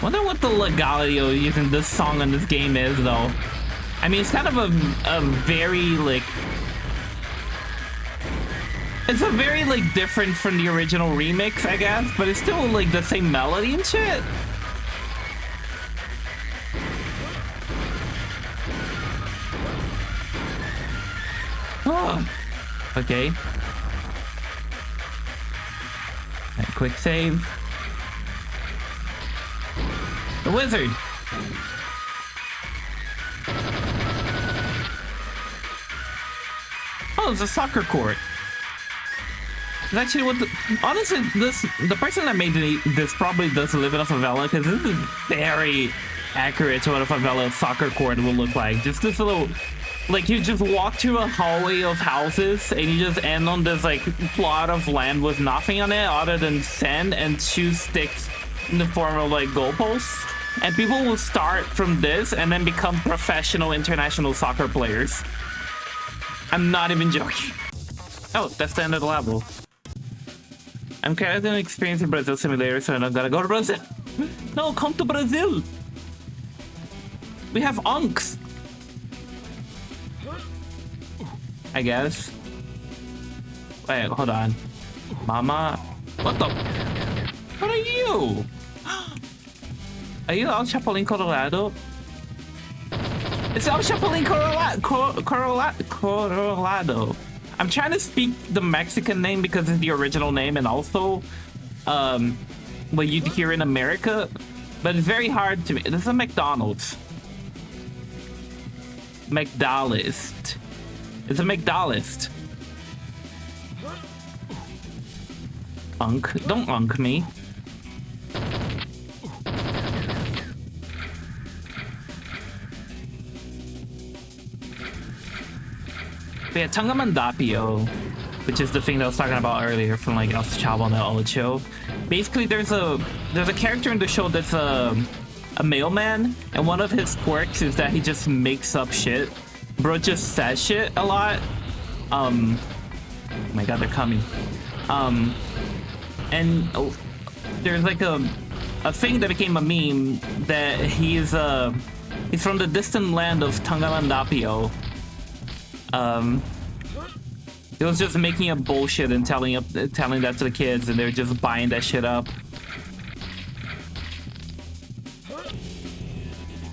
Wonder what the legality of using this song in this game is, though. I mean, it's kind of a very, like... It's a very, like, different from the original remix, I guess, but it's still, like, the same melody and shit. Oh, okay. And quick save. The wizard. Oh, it's a soccer court. It's actually what the... Honestly, the person that made this probably does live in a favela, because this is very accurate to what a favela soccer court will look like. Just this little... Like, you just walk through a hallway of houses, and you just end on this, like, plot of land with nothing on it other than sand and 2 sticks in the form of, like, goalposts. And people will start from this and then become professional international soccer players. I'm not even joking. Oh, that's the end of the level. I'm currently experiencing Brazil Simulator, so I'm gonna go to Brazil. No, come to Brazil. We have unks. I guess. Wait, hold on. Mama. What the? What are you? Are you El Chapulín Colorado? It's El Chapulín Colorado. I'm trying to speak the Mexican name because it's the original name and also what you'd hear in America, but it's very hard to me. This is a McDonald's. McDonald's. It's a McDonald's. Unk. Don't unk me. But yeah, Tangamandapio, which is the thing that I was talking about earlier from like El Chavo del Ocho. Basically, there's a character in the show that's a mailman, and one of his quirks is that he just makes up shit. Bro just says shit a lot. Oh my god, they're coming. And there's like a thing that became a meme that he's from the distant land of Tangamandapio. It was just making up bullshit and telling that to the kids, and they're just buying that shit up.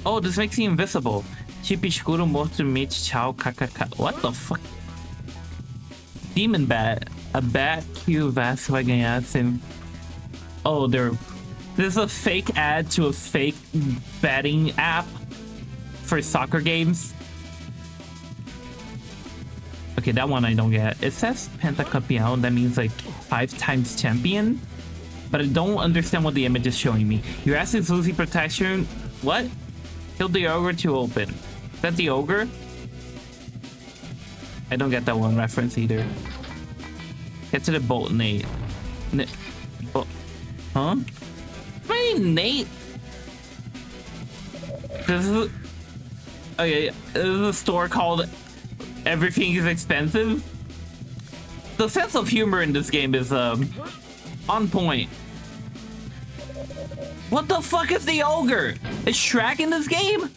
Oh, this makes me invisible. Chip escuro morto mete tchau kkk. What the fuck? Demon bat. A bat que o Vasco vai ganhar sem... Oh, this is a fake ad to a fake betting app for soccer games. Okay, that one I don't get. It says pentacampeão, that means like 5 times champion, but I don't understand what the image is showing me. Your ass is losing protection. What? Kill the ogre to open. Is that the ogre? I don't get that one reference either. Get to the boat, Nate. Huh? Wait, Nate? This is... Okay, this is a store called Everything is Expensive. The sense of humor in this game is on point. What the fuck is the ogre? Is Shrek in this game?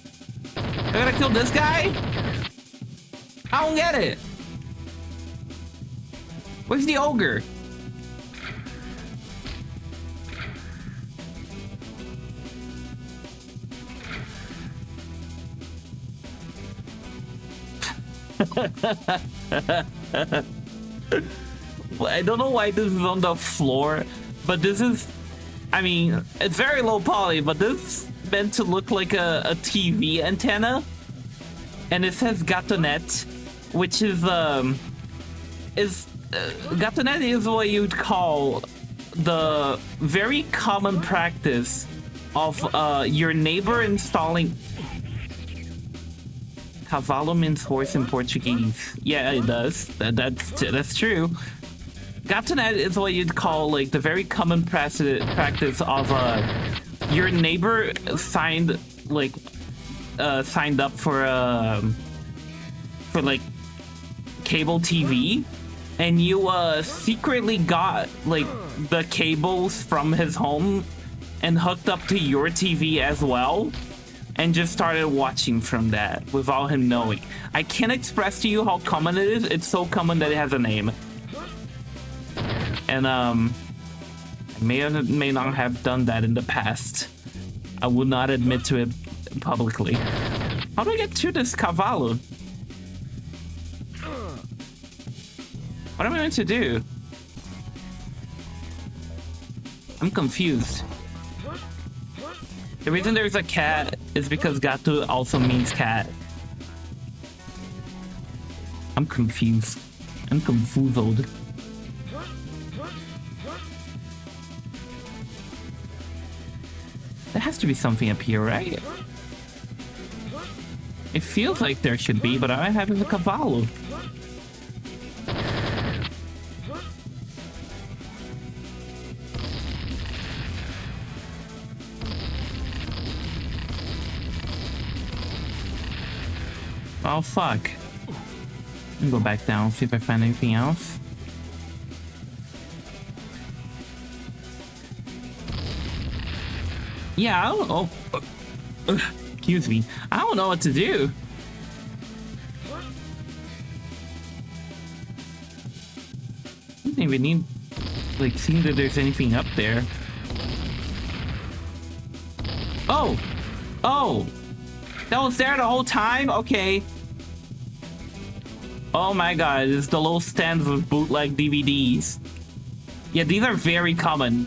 I gotta kill this guy? I don't get it. Where's the ogre? I don't know why this is on the floor, but this is, I mean, it's very low poly, but this is meant to look like a TV antenna. And it says Gatonet, which is Gatonet is what you'd call the very common practice of your neighbor installing. Cavalo means horse in Portuguese. Yeah, it does. That's true. Gatonet is what you'd call like the very common practice of your neighbor signed up for like cable TV, and you secretly got like the cables from his home and hooked up to your TV as well, and just started watching from that without him knowing. I can't express to you how common it is. It's so common that it has a name. And I may or may not have done that in the past. I would not admit to it publicly. How do I get to this Cavallo? What am I meant to do? I'm confused. The reason there's a cat is because gato also means cat. I'm confused. I'm confoozled. There has to be something up here, right? It feels like there should be, but all I have is a cavallo. Oh, fuck. Let me go back down, see if I find anything else. Yeah, I don't know. Excuse me. I don't know what to do. I don't even need, like, seeing that there's anything up there. Oh! Oh! That was there the whole time? Okay. Oh my god, it's the little stands with bootleg DVDs. Yeah, these are very common.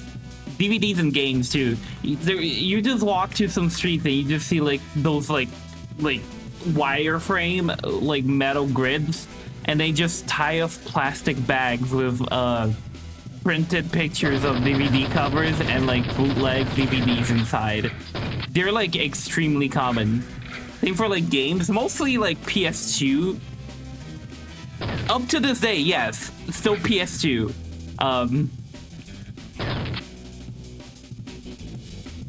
DVDs and games too. You just walk to some streets and you just see like those like wireframe like metal grids, and they just tie up plastic bags with printed pictures of DVD covers and like bootleg DVDs inside. They're like extremely common. Same for like games, mostly like PS2. Up to this day, yes, still PS2.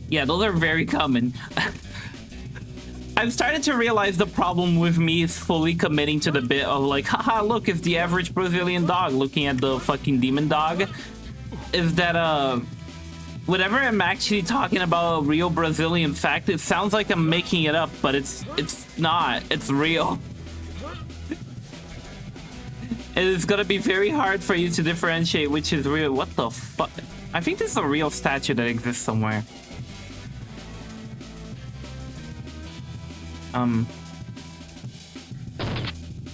Yeah, those are very common. I've started to realize the problem with me is fully committing to the bit of like, haha, look, it's the average Brazilian dog looking at the fucking demon dog. Is that, whenever I'm actually talking about a real Brazilian fact, it sounds like I'm making it up, but it's not. It's real. It is gonna be very hard for you to differentiate which is real. What the fuck? I think this is a real statue that exists somewhere.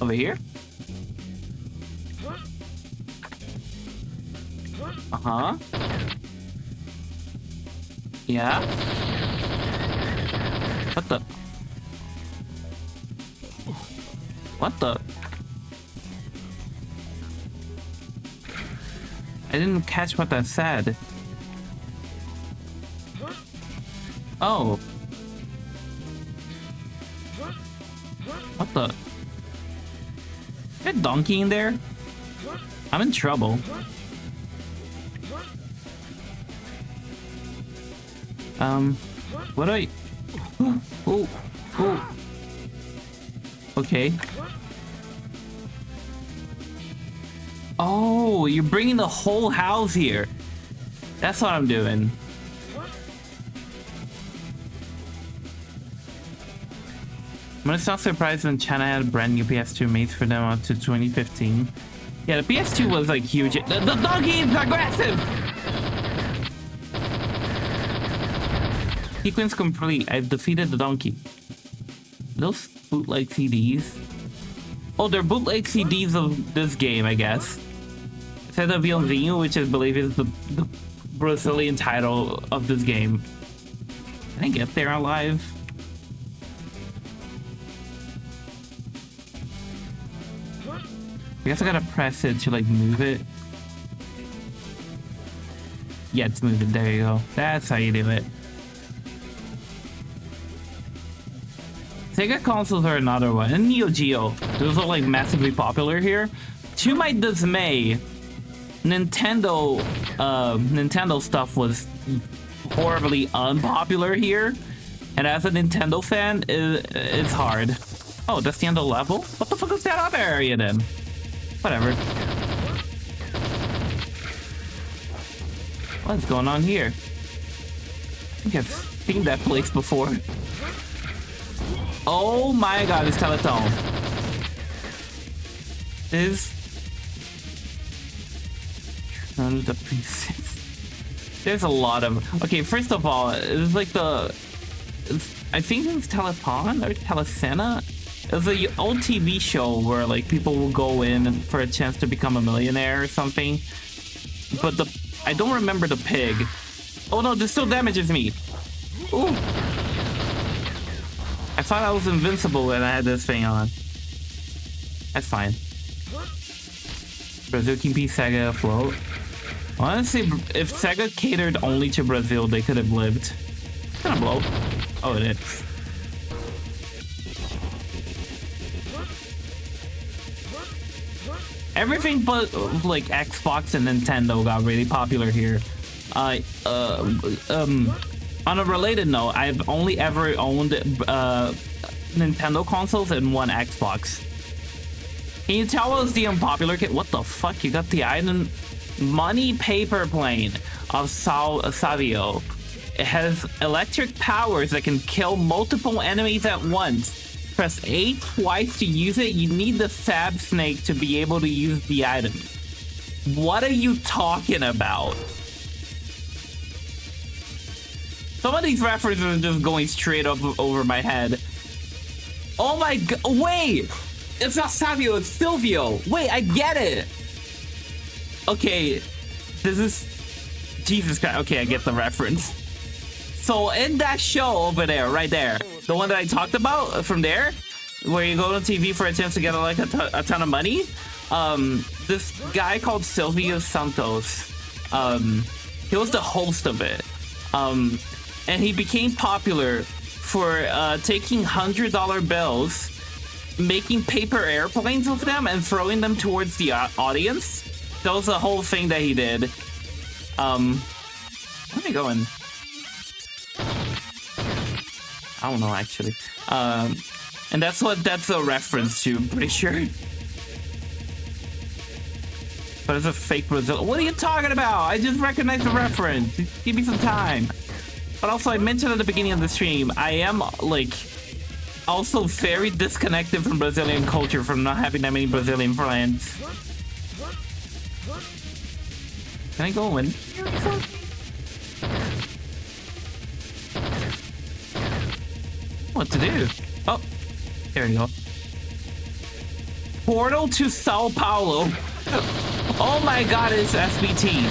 Over here? Uh-huh. Yeah? What the? What the? I didn't catch what that said. Oh. What the? Is there a donkey in there? I'm in trouble. What do I... Oh, oh. Okay. Oh, you're bringing the whole house here. That's what I'm doing. I'm not surprised when China had a brand new PS2 made for them up to 2015. Yeah, the PS2 was like huge. The donkey is aggressive! Sequence complete. I've defeated the donkey. Those bootleg CDs. Oh, they're bootleg CDs of this game, I guess. Seda Vionzinho, which I believe is the Brazilian title of this game. Can I get there alive? I guess I gotta press it to like move it. Yeah, it's moving. There you go. That's how you do it. Sega consoles are another one. And Neo Geo. Those are like massively popular here. To my dismay, Nintendo stuff was horribly unpopular here. And as a Nintendo fan, it's hard. Oh, that's the end of the level? What the fuck is that other area then? Whatever. What's going on here? I think I've seen that place before. Oh my god, it's Teleton. The pieces. There's a lot of... Okay, first of all, it's like the... I think it's Telepon or Telecena. It was an old TV show where like people will go in for a chance to become a millionaire or something. But I don't remember the pig. Oh no, this still damages me. Ooh. I thought I was invincible when I had this thing on. That's fine. Brazil can be Sega afloat. Honestly, if Sega catered only to Brazil, they could have lived. It's gonna blow. Oh, it is. Everything but like Xbox and Nintendo got really popular here. On a related note, I've only ever owned Nintendo consoles and one Xbox. Can you tell us the unpopular kit? What the fuck? You got the item money paper plane of Savio. It has electric powers that can kill multiple enemies at once. Press A twice to use it. You need the Fab Snake to be able to use the item. What are you talking about? Some of these references are just going straight up over my head. Oh my god, wait! It's not Savio, it's Silvio. Wait, I get it. Okay, this is... Jesus Christ, okay, I get the reference. So in that show over there, right there, the one that I talked about from there, where you go on TV for a chance to get like a ton of money, this guy called Silvio Santos, he was the host of it. And he became popular for taking $100 bills, making paper airplanes of them, and throwing them towards the audience. That was the whole thing that he did. Where am I going? I don't know, actually. And that's a reference to, I'm pretty sure. But it's a fake Brazil. What are you talking about? I just recognized the reference. Give me some time. But also, I mentioned at the beginning of the stream, I am, like, also very disconnected from Brazilian culture from not having that many Brazilian friends. Can I go in here? What to do? Oh, there we go. Portal to Sao Paulo. Oh my god, it's SBT.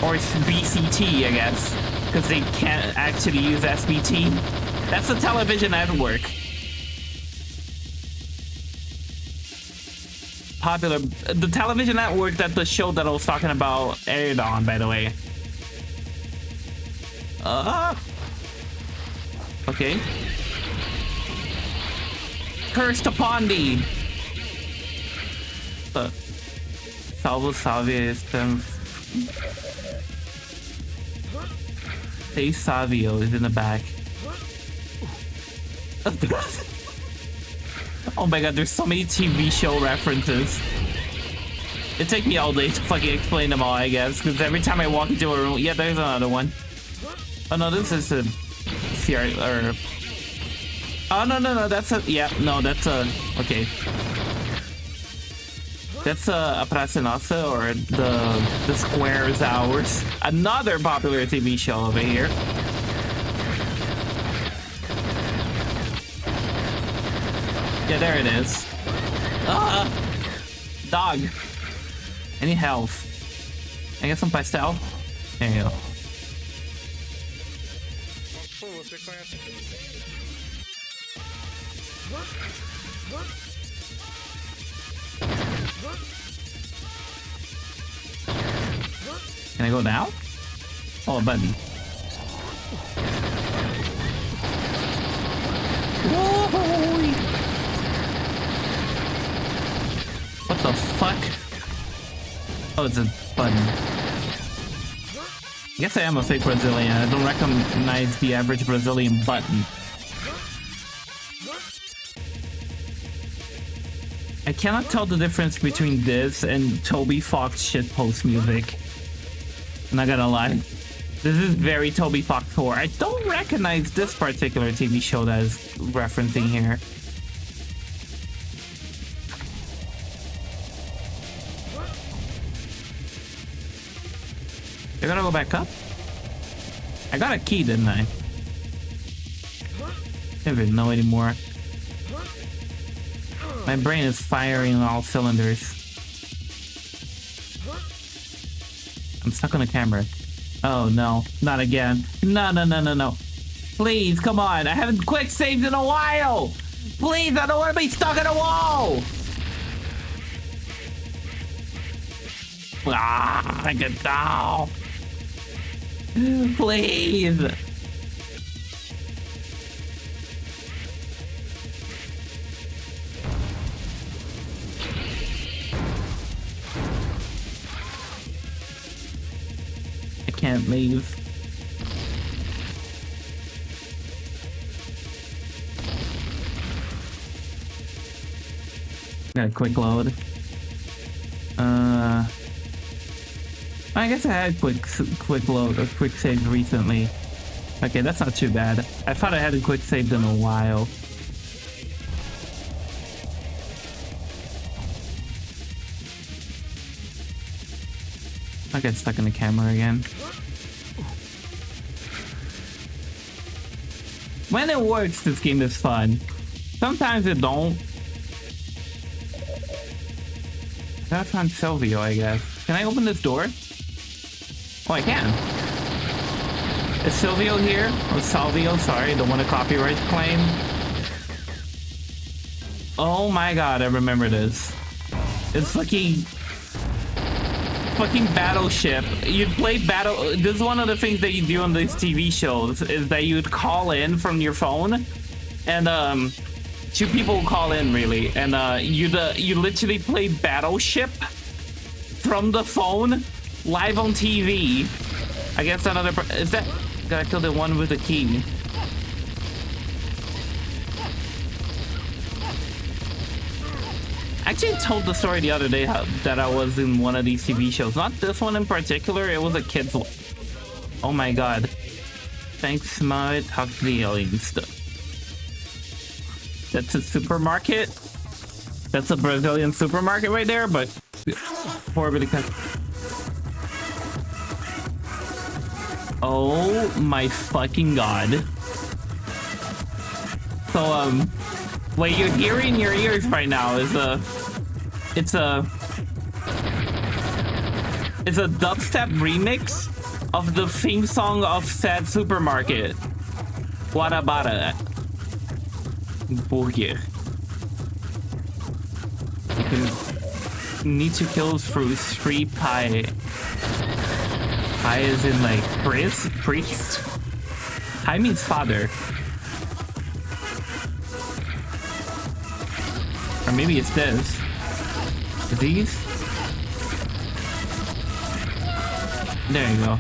Or it's BCT, I guess. Because they can't actually use SBT. That's the television network. Popular. The television network that the show that I was talking about aired on, by the way. Okay. Cursed upon thee. Salvo Salvia estamos. Hey, Savio is in the back. Oh my god, there's so many TV show references. It'd take me all day to fucking explain them all, I guess, because every time I walk into a room... Yeah, there's another one. Oh no, this is a... or... Oh, no, that's a... Yeah, no, that's a... Okay. That's a Praça Nossa, or the Square is Ours. Another popular TV show over here. Yeah, there it is. Ah! Dog. Any health? I get some pastel? There you go. Can I go down? Oh, a button. Whoa! What the fuck? Oh, it's a button. I guess I am a fake Brazilian. I don't recognize the average Brazilian button. I cannot tell the difference between this and Toby Fox shitpost music. I'm not gonna lie. This is very Toby Fox horror. I don't recognize this particular TV show that is referencing here. They're gonna go back up? I got a key, didn't I? I don't even know anymore. My brain is firing on all cylinders. I'm stuck on the camera. Oh no, not again. No, no, no, no, no. Please, come on. I haven't quick saved in a while. Please, I don't want to be stuck in a wall. Ah, I get down. Please. I can't leave. Got a quick load. I guess I had quick load or quick save recently. Okay, that's not too bad. I thought I hadn't quick saved in a while. I get stuck in the camera again. When it works, this game is fun. Sometimes it don't. Gotta find Silvio, I guess. Can I open this door? Oh, I can. Is Silvio here? Or Salvio, sorry, don't want a copyright claim. Oh my god, I remember this. It's fucking Battleship. You'd play Battle. This is one of the things that you do on these TV shows, is that you'd call in from your phone, and two people would call in really, and you literally play Battleship from the phone live on TV. I guess another is that gotta kill the one with the key. I actually told the story the other day that I was in one of these TV shows. Not this one in particular. It was a kid's one. Oh my god. Thanks, my talk to the aliens. That's a supermarket. That's a Brazilian supermarket right there, but horribly cut. Oh my fucking god. So, what you're hearing in your ears right now is it's a dubstep remix of the theme song of said supermarket. Guarabara. Burger. You can need to kill through 3 pie. Pie is in like priest? Pai means father. Or maybe it's this. These? There you go.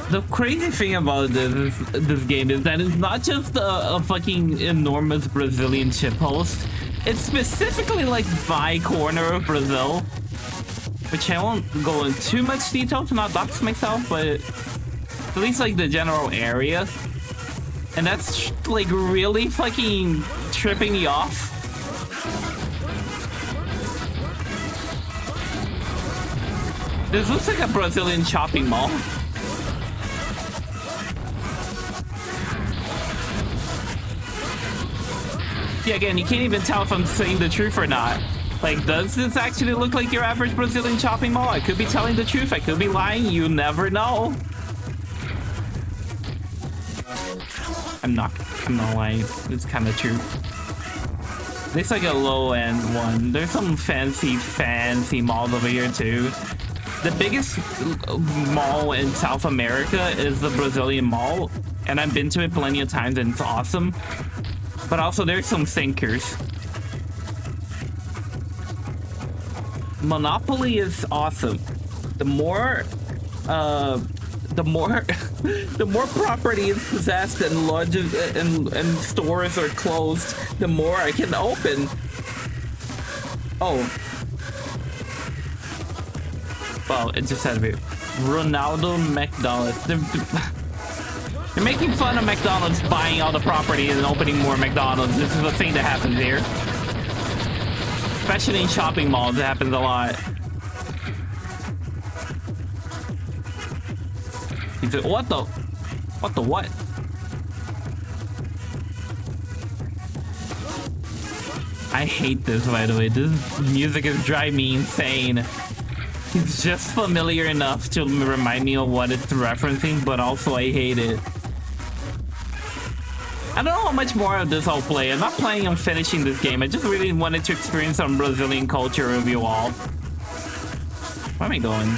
The crazy thing about this game is that it's not just a fucking enormous Brazilian shitpost. It's specifically like my corner of Brazil, which I won't go into too much detail to not dox myself, but at least like the general area. And that's like really fucking tripping me off. This looks like a Brazilian shopping mall. Yeah, again, you can't even tell if I'm saying the truth or not. Like, does this actually look like your average Brazilian shopping mall? I could be telling the truth. I could be lying. You never know. I'm not lying. It's kind of true. It's like a low-end one. There's some fancy malls over here, too. The biggest mall in South America is the Brazilian Mall. And I've been to it plenty of times, and it's awesome. But also, there's some sinkers. Monopoly is awesome. The more property is possessed and lodges and stores are closed, the more I can open. Oh. Well, it just had to be Ronaldo McDonald's. They're making fun of McDonald's buying all the property and opening more McDonald's. This is the thing that happens here. Especially in shopping malls, it happens a lot. He's like, what the what? I hate this, by the way. This music is driving me insane. It's just familiar enough to remind me of what it's referencing, but also I hate it. I don't know how much more of this I'll play. I'm not planning on finishing this game. I just really wanted to experience some Brazilian culture with you all. Where am I going?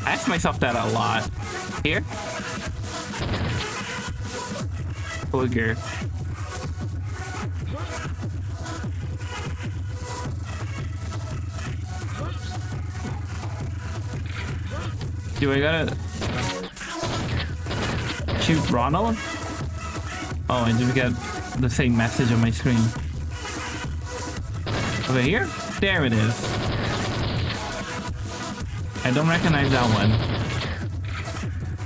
I ask myself that a lot. Here? Booger. Do I gotta shoot Ronald? Oh, I just got the same message on my screen. Over here? There it is. I don't recognize that one.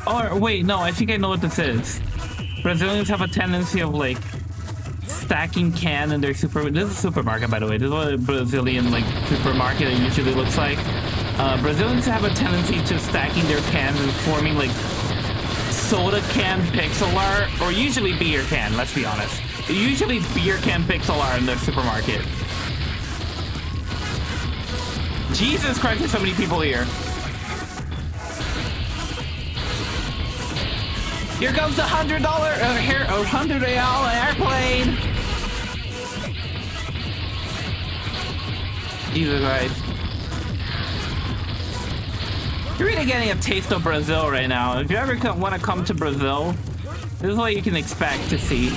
Oh, wait, no, I think I know what this is. Brazilians have a tendency of, like, stacking can in their This is a supermarket, by the way. This is what a Brazilian, like, supermarket usually looks like. Brazilians have a tendency to stacking their cans and forming, like, soda can pixel art, or usually beer can, let's be honest. Usually beer can pixel art in the supermarket. Jesus Christ, there's so many people here. Here comes the $100 real airplane. Jesus Christ. You're really getting a taste of Brazil right now. If you ever want to come to Brazil, this is what you can expect to see.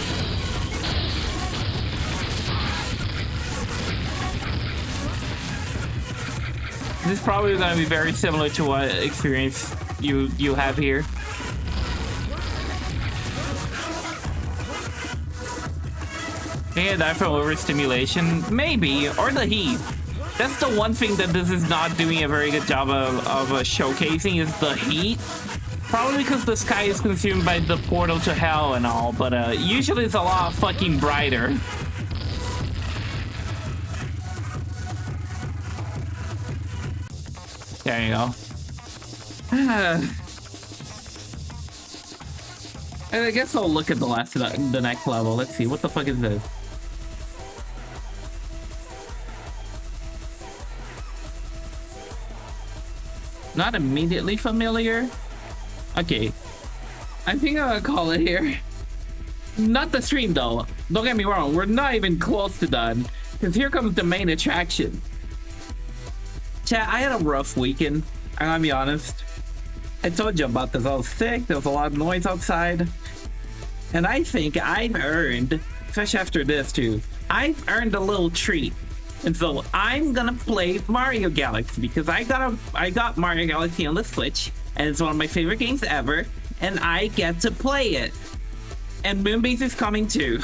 This is probably going to be very similar to what experience you have here. Yeah, die from overstimulation, maybe, or the heat. That's the one thing that this is not doing a very good job of showcasing is the heat. Probably because the sky is consumed by the portal to hell and all, but usually it's a lot fucking brighter. There you go. And I guess I'll look at the next level. Let's see, what the fuck is this? Not immediately familiar. Okay, I think I'll call it here. Not the stream though. Don't get me wrong, we're not even close to done. Because here comes the main attraction. Chat, I had a rough weekend. I gotta be honest. I told you about this. I was sick. There was a lot of noise outside. And I think I've earned, especially after this too, I've earned a little treat. And so I'm gonna play Mario Galaxy because I got Mario Galaxy on the Switch, and it's one of my favorite games ever, and I get to play it. And Moonbase is coming too.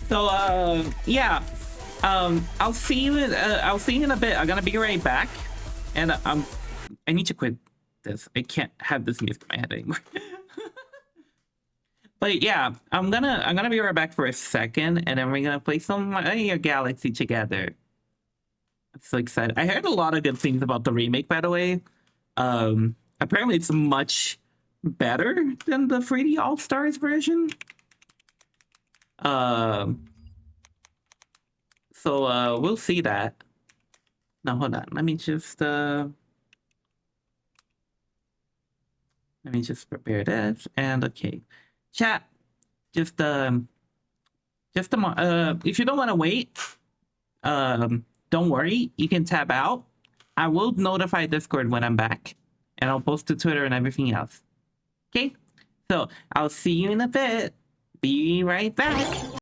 So yeah, I'll see you in a bit. I'm gonna be right back, and I need to quit this. I can't have this music in my head anymore. But yeah, I'm gonna be right back for a second, and then we're gonna play some Mario Galaxy together. I'm so excited. I heard a lot of good things about the remake, by the way. Apparently it's much better than the 3D All Stars version. Um, so we'll see that. Now hold on. Let me just prepare this, and okay, chat. Just if you don't want to wait, don't worry. You can tab out. I will notify Discord when I'm back, and I'll post to Twitter and everything else. Okay, so I'll see you in a bit. Be right back.